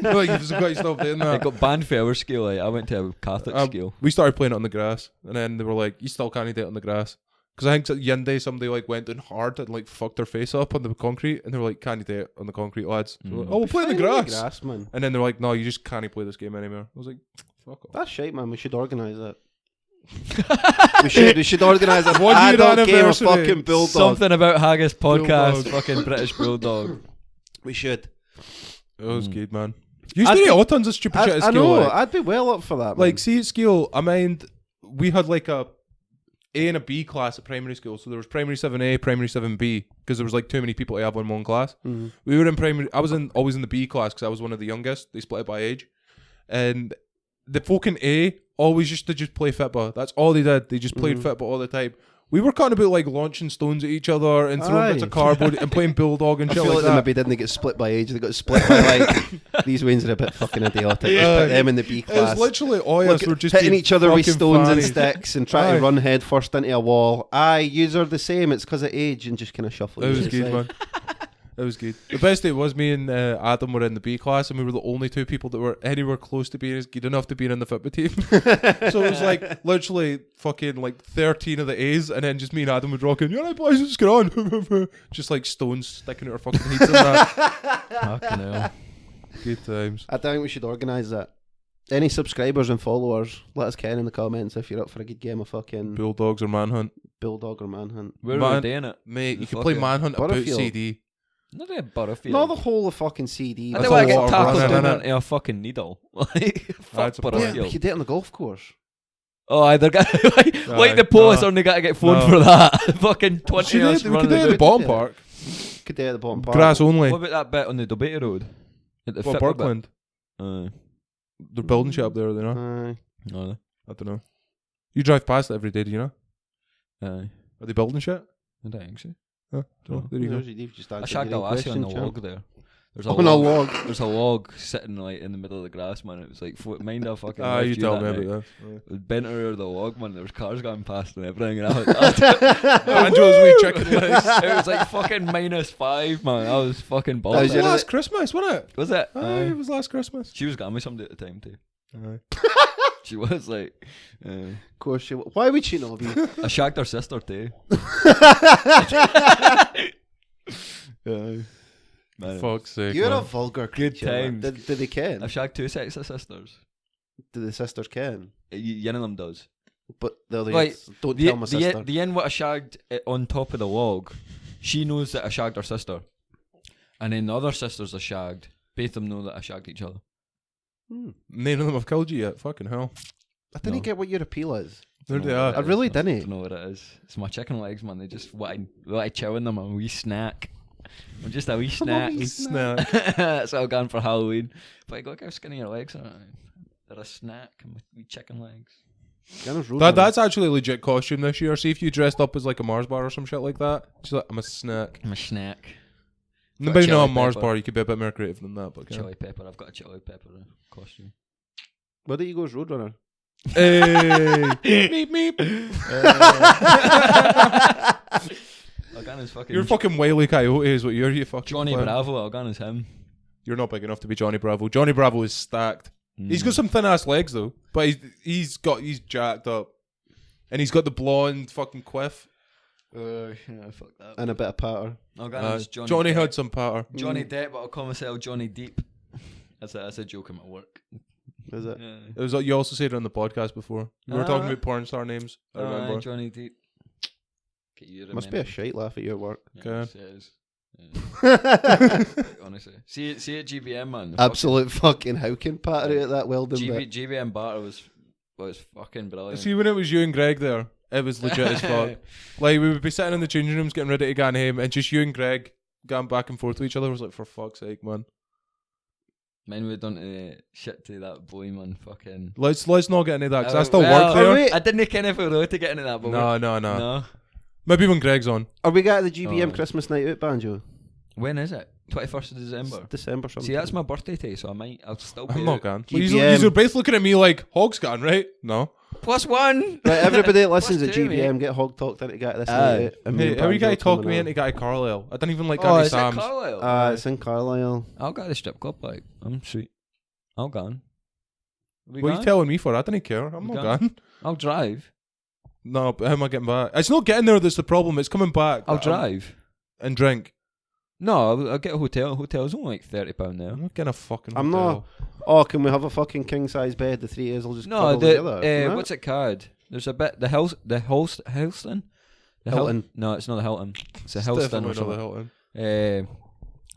Like, you just got to stop doing I that. got banned for our school. Like, I went to a Catholic school. We started playing it on the grass, and then they were like, "You still can't do it on the grass." Because I think one day somebody like went in hard and like fucked their face up on the concrete, and they were like, "Can you do it on the concrete, lads?" So we're like, oh, we'll play in the Fine, grass. man. And then they're like, "No, you just can't play this game anymore." I was like, "Fuck off." That's shite, man. We should organise that. we should organise a 1 year adult game of anniversary. fucking Bulldog. Something about Haggis podcast. Bulldog. Fucking British Bulldog. We should. It was good, man. You used to I'd do be- all tons of stupid shit at I school. know. like. I'd be well up for that. Like, man. see, at school, I mind we had like a A and a B class at primary school. So there was primary 7A, primary 7B, because there was like too many people to have in one class. Mhm. We were in primary. I was always in the B class because I was one of the youngest. They split it by age, and the folk in A always used to just play football. That's all they did. They just played football all the time. We were kind of about like launching stones at each other and throwing bits Aye. of cardboard and playing Bulldog and I shit feel like like that. they maybe didn't get split by age. They got split by like these wins are a bit fucking idiotic. Just put them in the B It was class. literally all Look, us were just hitting being each other with fucking stones and funny. sticks and trying Aye. to run head first into a wall. Aye, yous are the same. It's because of age and just kind of shuffle. It yous was aside. good, man. It was good. The best thing was me and Adam were in the B class, and we were the only two people that were anywhere close to being as good enough to be in the football team. So it was like literally fucking like 13 of the A's, and then just me and Adam would rock in. Yeah, right, boys, let's get on. Just like stones sticking out our fucking heads and that. Fucking hell. Good times. I think we should organise that. Any subscribers and followers, let us know in the comments if you're up for a good game of fucking Bulldogs or Manhunt. Bulldog or Manhunt. Where are Man- we doing it? Mate, you The could play fucking Manhunt about Butterfield. CD. Not a Butterfield. Not the whole of fucking CD. I That's don't want to a get lot of tackled running, down innit? into a fucking needle. Like, That's fuck a Yeah, Butterfield. we could do it on the golf course. Oh, either got like the post, only got to get phoned No. for that. Fucking 20 years We could running do it at the about. bottom Yeah. park. Could do it at the bottom part. Grass only. What about that bit on the Debater Road? At the What, Fitler bit? Birkland? They're building shit up there, are they not? Aye. No, I don't know. You drive past it every day, do you know? aye. Are they building shit? I don't think so. Huh? So, there you go. You've just I answered shagged your a own lassie on the question, champ. log there. There's On a log. There's a log sitting like in the middle of the grass, man. It was like mind a fucking. You told me about that. It was bent over the log, man. There was cars going past and everything. And I was, Banjos wee chicken legs. it was like fucking -5, man. I was fucking It balls. was last Christmas, wasn't it? Was it? It was last Christmas. She was getting me somebody at the time too. She was like, Of course she. Why would she not be? I shagged her sister too. Man, Fuck's sake. You're a man. vulgar Good creature. Man. times. Did they ken? I've shagged 2 sets of sisters. Do the sisters ken? One of them does. But the other Right, don't tell my sister. The end what I shagged on top of the log, she knows that I shagged her sister. And then the other sisters I shagged, both of them know that I shagged each other. None of them have killed you yet. Fucking hell. I didn't get what your appeal is. There they are. I really I didn't. don't know what it is. It's my chicken legs, man. They just want to chill in them. A wee snack. I'm just a wee snack. Snack. That's what I've gone for Halloween. But I got how skinny your legs are. They're a snack. And wee chicken legs. That's actually a legit costume this year. See if you dressed up as like a Mars bar or some shit like that. She's like, I'm a snack. I'm a snack. Maybe not a chili Mars pepper. bar. You could be a bit more creative than that. But Chili pepper. I've got a chili pepper costume. Why don't you go as Roadrunner? Hey, meep meep. Fucking You're fucking Wile E. Coyote is what you're. You fucking Johnny plan. Bravo. Algana's him. You're not big enough to be Johnny Bravo. Johnny Bravo is stacked. He's got some thin ass legs though, but he's jacked up, and he's got the blonde fucking quiff. Yeah, fuck that. And a bit of patter. Algana's Johnny had some patter. Johnny Depp, but I'll call myself Johnny Deep. That's a joke at my work. Is it? Yeah. It was you also said it on the podcast before. We were talking about porn star names. I remember. Johnny Deep. Must be a shite laugh at your work. Yeah, it is. Honestly, see at GBM, man. Absolute fucking howking patter at that Weldon bit. GBM batter was fucking brilliant. See, when it was you and Greg there, it was legit as fuck. Like, we would be sitting in the changing rooms getting ready to go home, and just you and Greg going back and forth to each other. I was like, for fuck's sake, man. Man, we done shit to that boy, man. Fucking. Let's not get into that because I still work there. I didn't kind of feel really to get into that, but No. Maybe when Greg's on. Are we got the GBM Christmas night out, Banjo? When is it? 21st of December. December something. See, that's my birthday day, so I'll still be I'm not going. GBM. You're both looking at me like, Hog's gone, right? No. +1. Right, everybody that listens at +2, GBM, mate. get hog talked into get this night out. And me Hey, and how are you Banjo guys talking coming me on. into Guy Carlisle? I don't even like Oh, Granny is it Sam's. Carlisle? It's in Carlisle. I'll go to the strip club, like, I'm sweet. I'll go on. What are you telling me for? I didn't care. I'm We not gone? going. I'll drive. No, but how am I getting back? It's not getting there that's the problem. It's coming back. I'll drive. And drink. No, I'll get a hotel. Hotel's only like £30 now. I'm not getting a fucking I'm hotel. not. Oh, can we have a fucking king size bed? The three of us will just No, cuddle together. No? what's it called? There's a bit the Helston. The Hilton. No, it's not the Hilton. It's a It's Helston definitely or not the something.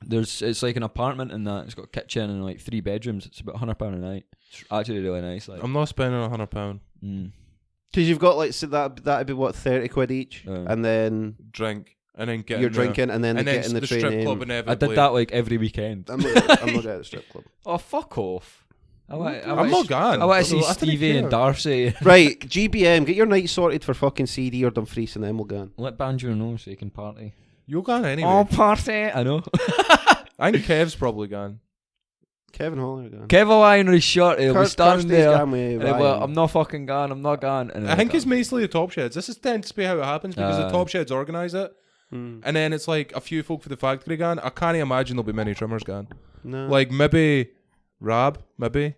Hilton. It's like an apartment in that. It's got a kitchen and like 3 bedrooms. It's about £100 a night. It's actually really nice. Like, I'm not spending £100. Because you've got like, so that'd be what, 30 quid each? And then Drink. And then get you're drinking and then get in the train strip in. club I inevitably. did that like every weekend. I'm not at the strip club. Oh, fuck off. I'm not going. I want to see I didn't Stevie and care. Darcy. Right, GBM, get your night sorted for fucking CD or Dumfries and then we'll go on. Let Banjo know so he can party. You're going anyway. Oh, party! I know. I think Kev's probably gone. Kevin Holler again. Kevin Lyon is short. He'll be standing there. And he'll be like, I'm not fucking gone. I'm not gone. And I think it's mostly the top sheds. This tends to be how it happens because the top sheds organise it. And then it's like a few folk for the factory gone. I can't imagine there'll be many trimmers gone. No. Like maybe Rab, maybe.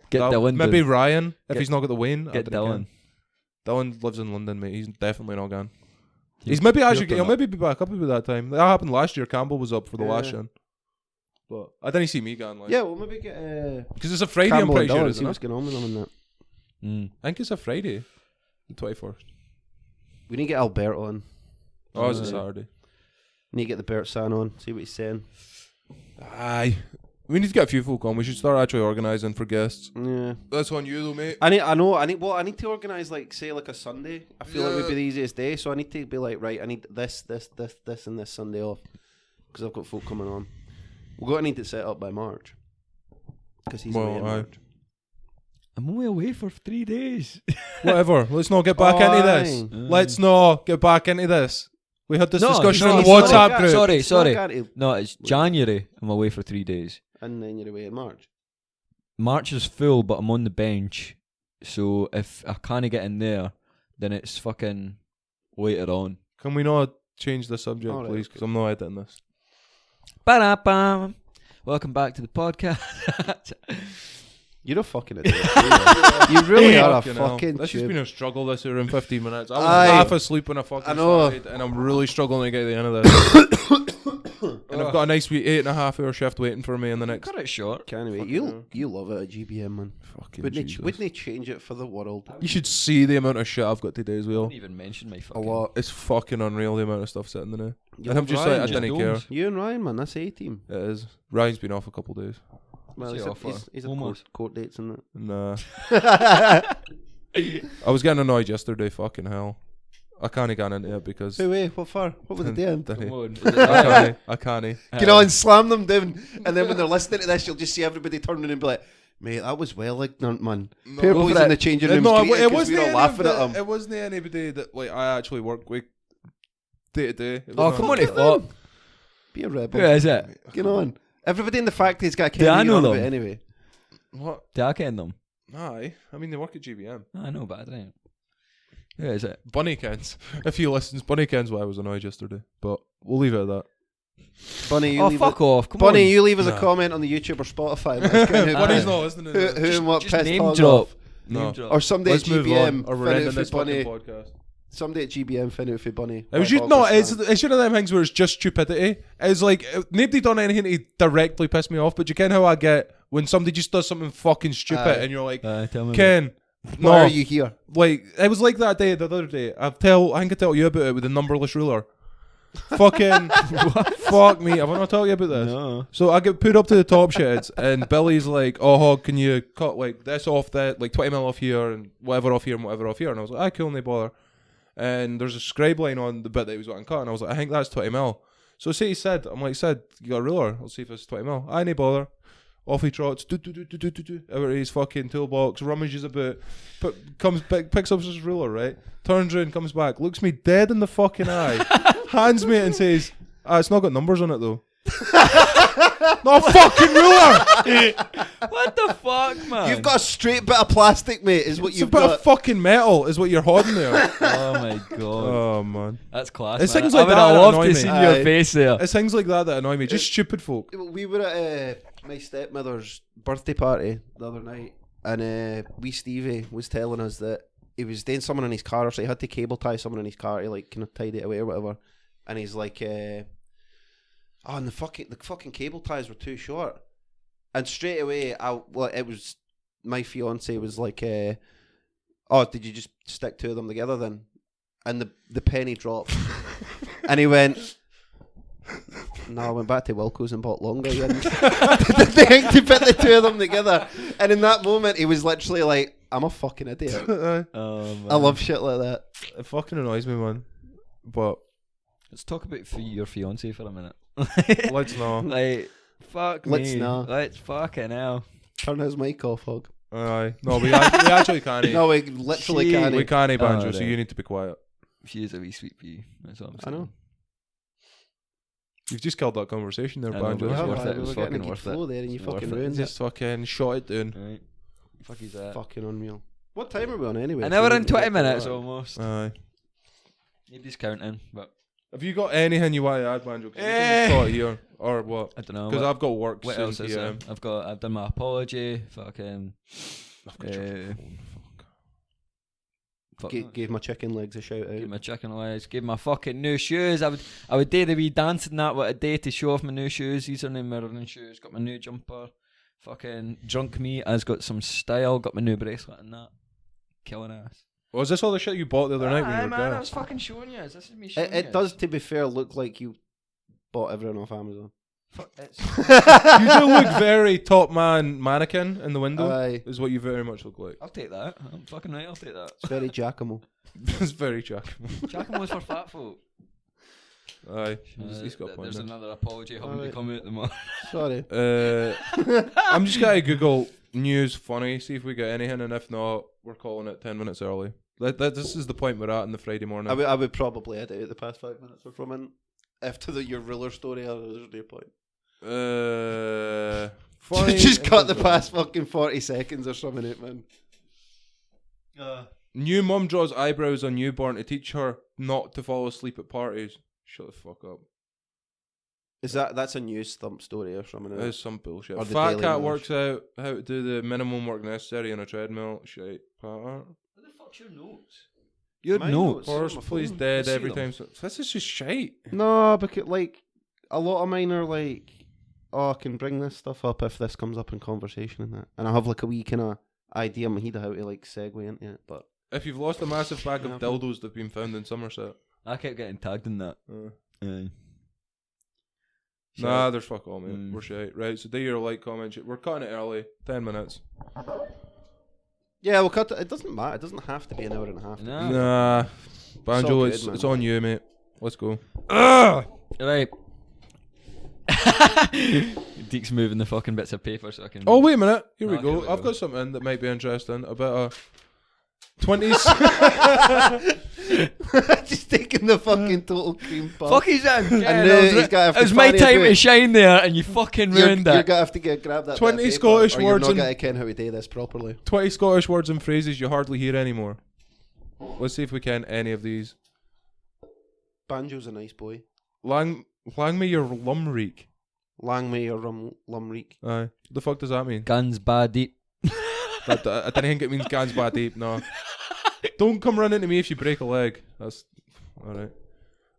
Get Dylan. Maybe dude. Ryan, if he's not got the win. Get Dylan. Dylan lives in London, mate. He's definitely not gone. He's maybe actually, he'll maybe be back up about that time. That happened last year. Campbell was up for the last one. But I didn't see me gone. Like, Yeah, well maybe get because it's a Friday, I'm Campbell and pretty sure, Dylan, isn't see it? what's going on with them and that. I think it's a Friday. The 24th. We need to get Alberto on. Oh, it's a Saturday. We need to get the Bert San on, see what he's saying. Aye. We need to get a few folk on. We should start actually organising for guests. Yeah. That's on you though, mate. I need to organise like say like a Sunday. I feel like would be the easiest day, so I need to be like, right, I need this and this Sunday off. Because I've got folk coming on. We're going to need to set up by March. Because he's away in March. I'm only away for 3 days. Whatever. Let's not get back into this. Let's not get back into this. We had this No, discussion no, in the sorry. WhatsApp group. Sorry. No, it's January. I'm away for 3 days. And then you're away in March. March is full, but I'm on the bench. So if I can't get in there, then it's fucking later on. Can we not change the subject, All right, please? Because I'm not editing this. Ba-da-bam. Welcome back to the podcast. You're a fucking idiot. You really are a fucking This has tube. been a struggle this year in 15 minutes. I was Aye. half asleep when I fucking I know. started, and I'm really struggling to get to the end of this. And I've got a nice wee 8.5 hour shift waiting for me in the next. Cut it short. Can't wait. You love it at GBM, man. Fucking Wouldn't Jesus. they change it for the world? You should see the amount of shit I've got to do as I well. don't even mention my A fucking... lot. It's fucking unreal the amount of stuff sitting there now. You And I'm love just Ryan, like, I didn't care. You and Ryan, man, that's A-team. It is. Ryan's been off a couple of days. Well, What's he off for? he's at Almost. court dates and Nah. that. I was getting annoyed yesterday, fucking hell. I can't get into it because... Wait, what for? What was it doing? Come on. I can't. Get on, slam them down, and then when they're listening to this, you'll just see everybody turning and be like, "Mate, that was well ignorant, man." Pair go boys for in it. the changing room No, greeted it 'cause wasn't we were all laughing at them. It wasn't anybody that like I actually work with day to day. It Oh, was come not- on, fuck. Be a rebel. Who is it? Get on. Everybody in the factory's got a Do I Kenny know on them? it anyway. What? Do I ken them? Aye. I mean, they work at GBM. I know, but I don't. Who is it? Bunny Kens. If he listens, Bunny Kens why I was annoyed yesterday. But we'll leave it at that. Bunny, you Oh, leave fuck it. off. Come Bunny, on. you leave us Nah. a comment on the YouTube or Spotify. Let's get who- Bunny's Aye. not listening. who and what Just pissed name Hog drop. off. No. Name drop. Or somebody Let's at move GBM on. Or we're found ending out this for fucking Bunny. podcast. Somebody at GBM found out for Bunny. It was Or just, no, Hog it's was one of them things where it's just stupidity. It's like nobody done anything to directly piss me off, but you ken how I get when somebody just does something fucking stupid and you're like, Tell me. Ken, no, Why are you here? like it was like that day the other day. I think I tell you about it with the numberless ruler. Fucking fuck me. I want to tell you about this. No. So I get put up to the top sheds, and Billy's like, "Oh, Hog, can you cut like this off that, like 20 mil off here, and whatever off here, and whatever off here?" And I was like, "I cool, no bother." And there's a scribe line on the bit that he was wanting cut, and I was like, "I think that's 20 mil." So say he said, "I'm like, Sid, you got a ruler? I'll see if it's 20 mil." I no bother. Off he trots, do over his fucking toolbox, rummages about, picks up his ruler, right? Turns around, comes back, looks me dead in the fucking eye, hands me it and says, "It's not got numbers on it though." Not a fucking ruler. What the fuck, man? You've got a straight bit of plastic, mate, is what It's a you've bit got. of fucking metal, is what you're holding there. Oh my god. Oh man, That's class. It's man. things I like would that have that loved annoy to me. see Aye. your face there. it's things like that annoy me. Just stupid folk. We were at my stepmother's birthday party the other night, and wee Stevie was telling us that he was doing something in his car, so he had to cable tie someone in his car to like kind of tidy it away or whatever. And he's like, and the fucking cable ties were too short. And straight away, it was my fiance was like, "Oh, did you just stick two of them together then?" And the penny dropped, and he went. No, I went back to Wilco's and bought longer. Did they think to put the two of them together? And in that moment, he was literally like, "I'm a fucking idiot." Oh, man. I love shit like that. It fucking annoys me, man. But Let's talk about your fiance for a minute. let's not. Like, fuck Let's me. not. Let's fucking hell. Turn his mic off, Hog. Aye, no, we actually can't. No, we literally She- can't. We can't, Banjo. Oh, So right. you need to be quiet. She is a wee sweet pea. That's what I'm I saying. know. You've just killed that conversation there, I know, Banjo. but It's it's We worth have, it. It we was were getting fucking a good worth flow it. there, and you It's worth fucking it. ruined it. Just fucking shot it down. Right. Fuck is that? Fucking unreal. What time are we on anyway? An hour and 20 Get to minutes that. almost. Aye. Nobody's counting, but Have you got anything you want to add, Banjo? 'Cause we Eh. can just start here or what? I don't know. Because I've got work What soon, else is there? PM. I've done my apology. Fucking. I've got your Uh, phone, fuck. Gave my chicken legs a shout Gave out. my chicken legs. Gave my fucking new shoes. I would do the wee dancing that what a day to show off my new shoes. These are new mirroring shoes. Got my new jumper. Fucking drunk me has got some style. Got my new bracelet and that. Killing ass. Was this all the shit you bought the other night when you Aye, were man, I there? was fucking showing you. This is me showing you. It does, to be fair, look like you bought everything off Amazon. It's You do look very top man mannequin in the window. Aye. Is what you very much look like. I'll take that. I'm fucking right. I'll take that. It's very Giacomo. It's very Jack. Giacomo's for fat folk. Aye, he's got a point There's there. another apology having to Alright. come out the month. Sorry. I'm just gonna Google news funny, see if we get anything, and if not, we're calling it 10 minutes early. This is the point we're at in the Friday morning. I would probably edit out the past 5 minutes or from in. After your ruler story, there's no point. Just cut the past fucking 40 seconds or something out, man. New mum draws eyebrows on newborn to teach her not to fall asleep at parties. Shut the fuck up. That's a news stump story or something? That is some bullshit. Or the Fat Daily cat Mirror. works out how to do the minimum work necessary on a treadmill. Shite. What the fuck's your notes? Your notes. Horse on my plays phone. dead I see every them. time. This is just shite. No, because like a lot of mine are like, oh, I can bring this stuff up if this comes up in conversation and that, and I have like a wee kind of idea in my head of how to like segue into it. But If you've lost a massive bag of Yeah. dildos that have been found in Somerset. I kept getting tagged in that. Nah, there's fuck all, mate. Mm. We're shite. Right, so do your like, comment. We're cutting it early. 10 minutes. yeah, we'll cut. It doesn't matter. It doesn't have to be an hour and a half. Nah. Nah. Banjo, good, it's man. on you, mate. Let's go. Right. Deke's moving the fucking bits of paper so I can. Oh, wait a minute. Here we Ah, go. here we I've go. got something that might be interesting. A bit of 20s. Just taking the fucking total cream puff. Fuck his end. And now he's gotta have It to was my fanny time about to it. shine there, and you fucking ruined You're that. gonna have to grab that. 20 bit of paper, Scottish or you're words not and- gonna ken how to do this properly. 20 Scottish words and phrases you hardly hear anymore. Let's see if we can any of these. Banjo's a nice boy. Lang me your lumreek. Lang me or lumreek. Aye. The fuck does that mean? Guns bad deep. I don't think it means gans bad deep, no. Don't come running to me if you break a leg. That's alright.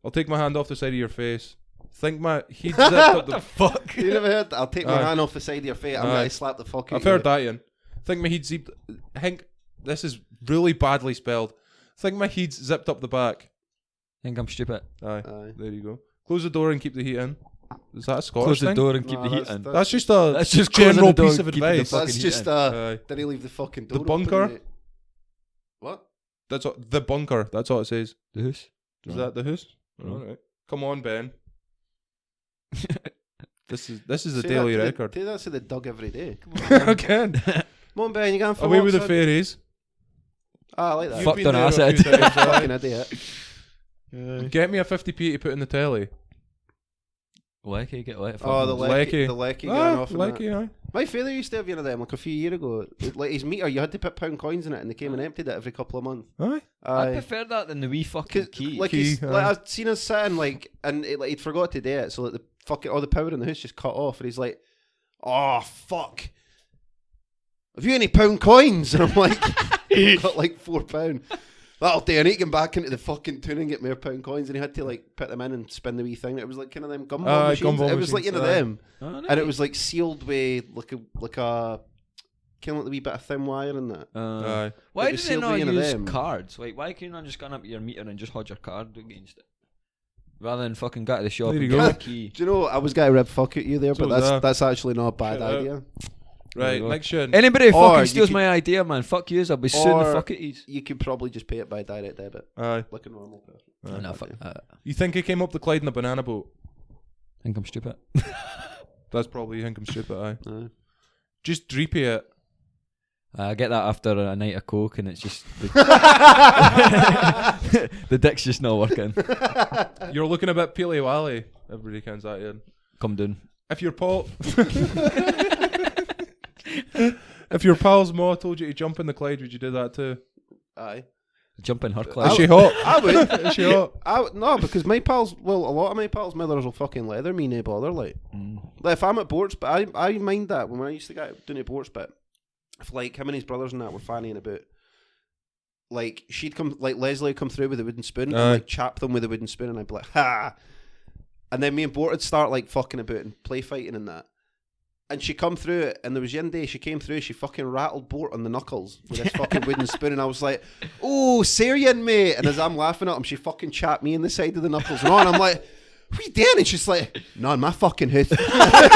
I'll take my hand off the side of your face. Think my he'd zipped up the Fuck. You never heard that? I'll take my Aye. hand off the side of your face. I'm Aye. gonna slap the fuck out I've of you. heard that, Ian. Think my he'd zipped. Think this is really badly spelled. Think my he'd zipped up the back. Think I'm stupid. Aye. Aye. There you go. Close the door and keep the heat in. Is that a Scottish Close the thing? door and keep No, the heat that's- in. That's just a That's just closing general the door piece of and keeping the advice. fucking That's heat just in. Aye. didn't he leave the fucking The door bunker? open, mate? What? That's all, the bunker. That's all it says. The hoose. Is No. that the hoose? No. All right. Come on, Ben. This is the Say daily that to record. Do that to the dog every day. Again. Come on, Ben, you going for Away walks, with the son? fairies. Ah, I like that. You've Fucked been on there a acid. few times, aye. Fucking idiot. Get me a 50p to put in the telly. Lecky, get let. Oh, the Lecky. lecky going off. and that. Lecky, aye. My father used to have one of them like a few years ago. Like his meter, you had to put pound coins in it, and they came and emptied it every couple of months. Aye. I Aye. prefer that than the wee fucking 'Cause, key. like, Key, like aye. I've seen us sitting like, and like he'd forgot to do it, so like the fucking all the power in the house just cut off, and he's like, "Oh fuck, have you any pound coins?" And I'm like, "Got like £4. That'll do." And he came back into the fucking tune and get more pound coins, and he had to like put them in and spin the wee thing. It was like kind of them gumball Aye, machines. gumball It was like machines, one of aye. them, Oh, and it was like sealed with like a kind of like the wee bit of thin wire in that. Aye. Why it was do they sealed not with one of use them. cards? Like, why can you not just go up your meter and just hold your card against it? Rather than fucking go to the shop There and you get go. a key. Do you know? I was going to rib fuck at you there, So but was I. that's actually not a bad Shut up. idea. Right, There you go. next year. Anybody who Or fucking you steals could- my idea, man, fuck yous, I'll be suing the Or- fuck it is. You could probably just pay it by direct debit, Aye. like a normal person. Aye. No, fuck. You think he came up the Clyde in a banana boat? I think I'm stupid. That's probably you think I'm stupid, aye. Aye. Just dreepy it. I get that after a night of coke and it's just the, the dick's just not working. You're looking a bit peely wally. Everybody cans that in. Come down. If your if your pal's ma told you to jump in the Clyde, would you do that too? Aye. Jump in her Is class. she hot? I would. Is she hot? No, because my pals, well, a lot of my pals' mothers will fucking leather me, no bother. Like if I'm at Borts, but I mind that when I used to get doing at Borts, but if like him and his brothers and that were fannying about, like she'd come, like Leslie would come through with a wooden spoon Aye. and like chap them with a wooden spoon, and I'd be like, ha. And then me and Bort would start like fucking about and play fighting and that. And she come through it, and there was one day she came through, she fucking rattled Bort on the knuckles with this fucking wooden spoon, and I was like, "Oh, Syrian mate!" And as I'm laughing at him, she fucking chapped me in the side of the knuckles, and I'm like, "What are you doing?" And she's like, "No, in my fucking hood."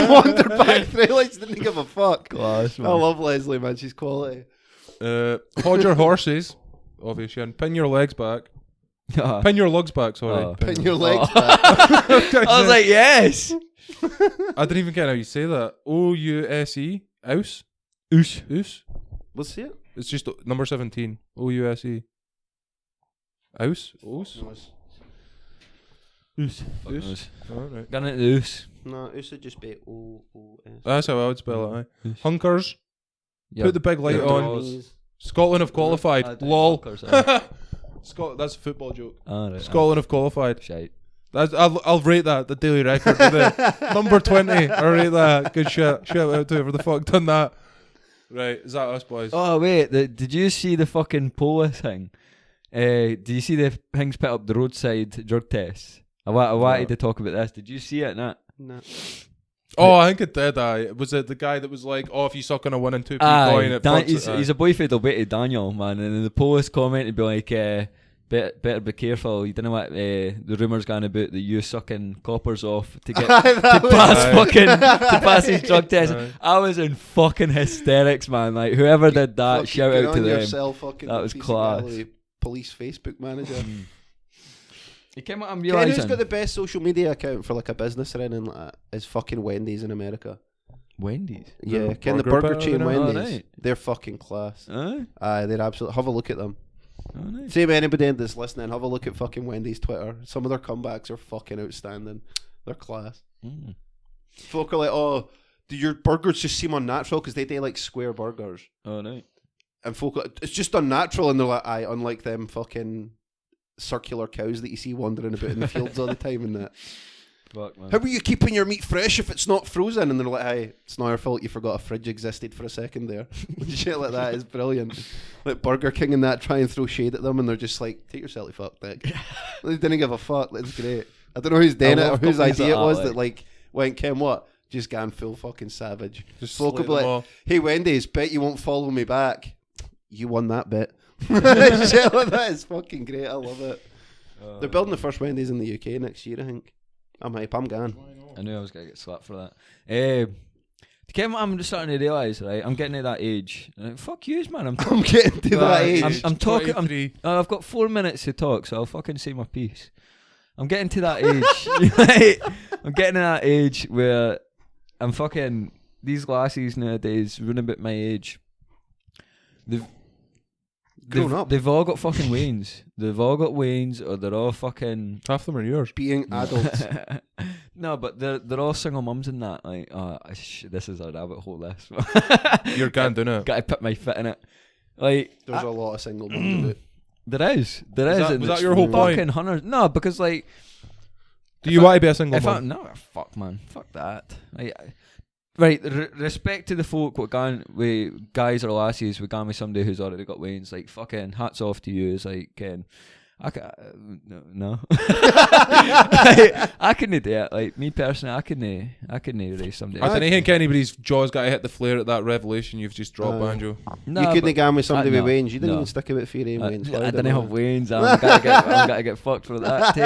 Wandered back through, like she didn't give a fuck. Class, I love Leslie, man. She's quality. Hold your horses, obviously, and pin your legs back. Pin your lugs back, sorry. Oh. Pin your legs Oh. back. I was like, yes. I didn't even get how you say that. O-U-S-E? Ouse? Oosh. Ouse? Let's see it. It's just number 17. O-U-S-E. Oos? Oos. Alright. Got it, oos. No, Oos would just be O-O-S. That's how I would spell it, aye. Oos. Hunkers. Yeah. Put the big light on. Scotland have qualified. LOL. That's a football joke. Right, Scotland have qualified. Shite. I'll rate that the daily record today. Number 20. I'll rate that. Good shit. Shout out to whoever the fuck done that. Right, is that us, boys? Oh wait, did you see the fucking Pola thing? Did you see the things put up the roadside drug tests? I wanted to talk about this. Did you see it? Nah. No. Oh, I think it did. Was it the guy that was like, "Oh, if you suck on a 1 and 2p coin, it fucks it." He's a boyfriend of Betty Daniel, man, and in the Post comment he'd be like, better be careful. You don't know what the rumours going about that you sucking coppers off to get to pass his drug test. I was in fucking hysterics, man. Like whoever did that, shout out to them. That was class. Police Facebook manager. He came out and Ken, realising. who's got the best social media account for like a business or anything like that? Is fucking Wendy's in America. Wendy's? Yeah, Ken, the burger burger chain now? Wendy's. Oh, right. They're fucking class. Aye. They're absolute. Have a look at them. Oh, nice. Same anybody that's listening, have a look at fucking Wendy's Twitter. Some of their comebacks are fucking outstanding. They're class. Folk are like, oh, do your burgers just seem unnatural because they do like square burgers? Oh, no. And folk are like, it's just unnatural, and they're like, aye, unlike them fucking circular cows that you see wandering about in the fields all the time and that. Fuck, man. How are you keeping your meat fresh if it's not frozen? And they're like, hey, it's not our fault you forgot a fridge existed for a second there. Shit like that is brilliant. Like Burger King and that try and throw shade at them and they're just like, take yourself to fuck, dick. They didn't give a fuck. That's great. I don't know who's doing it or whose idea it was that like went, Ken, what? Just gone full fucking savage. Just folk will be like, hey Wendy's, bet you won't follow me back. You won that bit. Shit like that is fucking great. I love it. They're building the first Wendy's in the UK next year, I think. I'm hype. I'm gone. I knew I was going to get slapped for that. I'm just starting to realise, right? I'm getting to that age. Fuck yous, man. I'm getting to that age. I'm talking. I've got 4 minutes to talk, so I'll fucking say my piece. I'm getting to that age. I'm getting to that age where I'm fucking. These lasses nowadays, running about my age. They've all got fucking wains. They've all got wains, or they're all fucking. Half them are yours. Being adults. No, but they're all single mums and that. Like, this is a rabbit hole. This. You're gone doing it. Got to put my foot in it. Like, there's a lot of single mums about. There is. Was that your whole point? Fucking hundreds. No, because like. Do you want to be a single mum? No, fuck, man. Fuck that. Right, respect to the folk what gone with guys or lassies with gone with somebody who's already got wains. Like fucking hats off to you. It's like no. I couldn't do it. Like me personally, I couldn't raise somebody. I don't think anybody's jaw's got to hit the flare at that revelation you've just dropped, Banjo. No, you couldn't have gone with somebody with no, wains. You didn't no. even stick about for your wains. I didn't have wains. I'm gonna get fucked for that.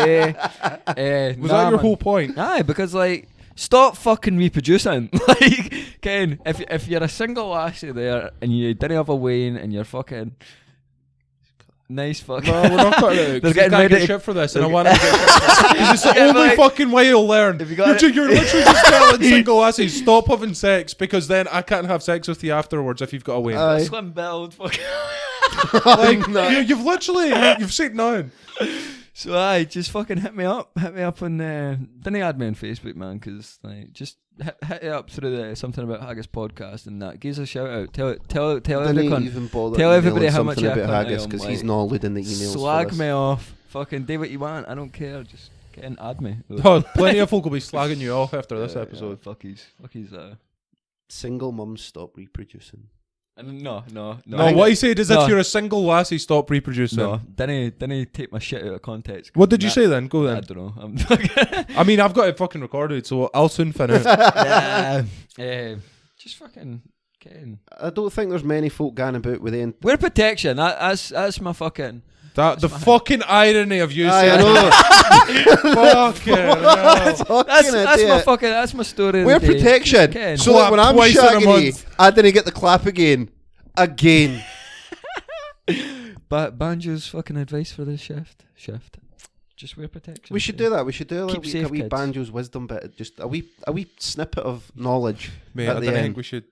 Was that your whole point? Aye, because like. Stop fucking reproducing. Like, Ken, if you're a single lassie there and you didn't have a wane and you're fucking nice fucking. No, we're not cutting it. They're getting getting ready get shit for this, and I want to get shit for this. Because it's the only fucking way you'll learn. You're literally just telling single lassies, stop having sex because then I can't have sex with you afterwards if you've got a wane. Slim build, fucking. Like, you've said no. So aye, just fucking hit me up on didn't add me on Facebook, man, because like just hit it up through the something about Haggis podcast and that. Give us a shout out. Tell everybody how much about Haggis because he's not alluding the emails. Slag me off. Fucking do what you want. I don't care. Just get in, add me. Oh, plenty of folk will be slagging you off after this episode. Fuckies. Single mums stop reproducing. No. What he said is if you're a single lassie, stop reproducing. No, didn't take my shit out of context. What did you say then? Go then. I don't know. I mean, I've got it fucking recorded, so I'll soon finish. Just fucking kidding. I don't think there's many folk going about with the wear protection. That's my fucking. The fucking irony of you saying that. That's my story. Wear protection. Ken. So that when I'm shagging you, I didn't get the clap again. But Banjo's fucking advice for this shift. Just wear protection. We should do that. We should do Keep a wee kids. Banjo's wisdom bit. Just a wee snippet of knowledge. Mate, I don't think we should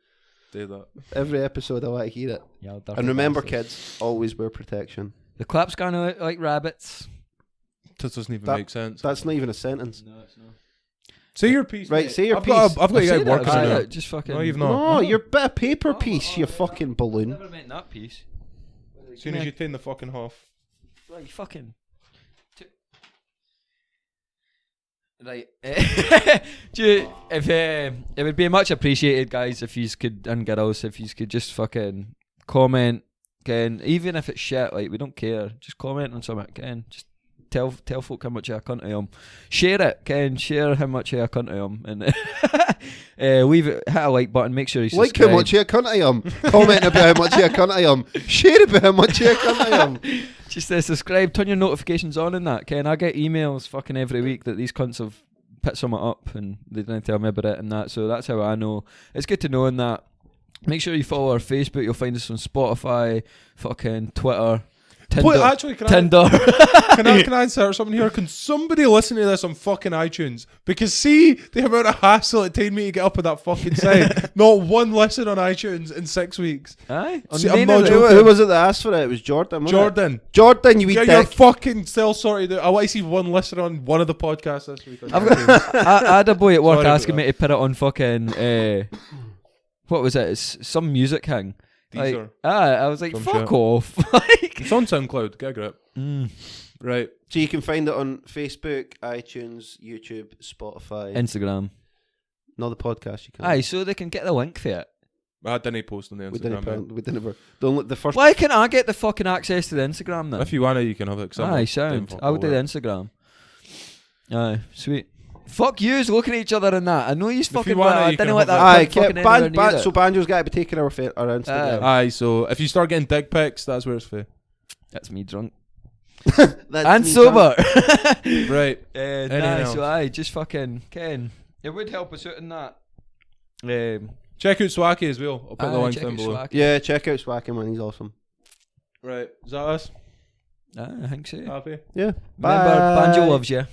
do that. Every episode I want to hear it. Yeah, and remember, kids, always wear protection. The claps kind of like rabbits. That doesn't even That- make sense. That's not even a sentence. No, it's not. Say your piece. Right, mate. say your I've got piece. I've got you guys working I've on said it. it. Just fucking. No, you've not. No, you're a bit of paper piece, you fucking balloon. Never meant that piece. As soon as you turn the fucking off. Right, you fucking. Right. If it would be much appreciated, guys, if you could, and girls, if you could just fucking comment, Ken. Even if it's shit, like we don't care. Just comment on something, Ken. Just tell folk how much you're a cunt to them. Share it, Ken. Share how much you're a cunt to them, and leave it. Hit a like button. Make sure you Like subscribe. how much you a cunt I am. Comment about how much you a cunt I am. Share about how much you a cunt I am. Just subscribe, turn your notifications on in that, Ken. I get emails fucking every week that these cunts have put something up and they didn't tell me about it and that, so that's how I know. It's good to know in that. Make sure you follow our Facebook. You'll find us on Spotify, fucking Twitter, Tinder. Wait, actually, Tinder. Can I insert something here? Can somebody listen to this on fucking iTunes? Because see the amount of hassle it took me to get up on that fucking site. Not one listen on iTunes in 6 weeks. Aye. See, On I'm none not of joking. Who was it that asked for it? It was Jordan. Wasn't Jordan. It? Jordan, you wee Yeah, you're dick. fucking still sorted out. I want to see one listener on one of the podcasts this week. on I've iTunes. got, I had a boy at work Sorry about asking me to put it on fucking what was it? It's some music hang. Like, Deezer. I was like, Some fuck shit. off. Like, It's on SoundCloud. Get a grip. Right. So you can find it on Facebook, iTunes, YouTube, Spotify. Instagram. Not the podcast. You can. Aye, so they can get the link for it. I didn't post on the We didn't. Instagram. mate. We didn't. The first. Why can't I get the fucking access to the Instagram then? If you want to, you can have it. 'cause I'm Aye, not sound. doing I'll do the fuck Instagram. Aye, sweet. Fuck yous looking at each other in that. I know you's you fucking want it, I you didn't can like have that. Aye, cunt fucking anywhere near it. so Banjo's got to be taking our Instagram. all. Aye, so if you start getting dick pics, that's where it's for. That's me drunk. That's And me sober. Right. Nah, so else? aye, just fucking Ken. It would help us out in that. Check out Swakhy as well. I'll put the Aye, link check down out below. Swakhy. Yeah, check out Swakhy, man. He's awesome. Right. Is that us? Aye, I think so. Happy? Yeah. Remember, Bye. Banjo loves you.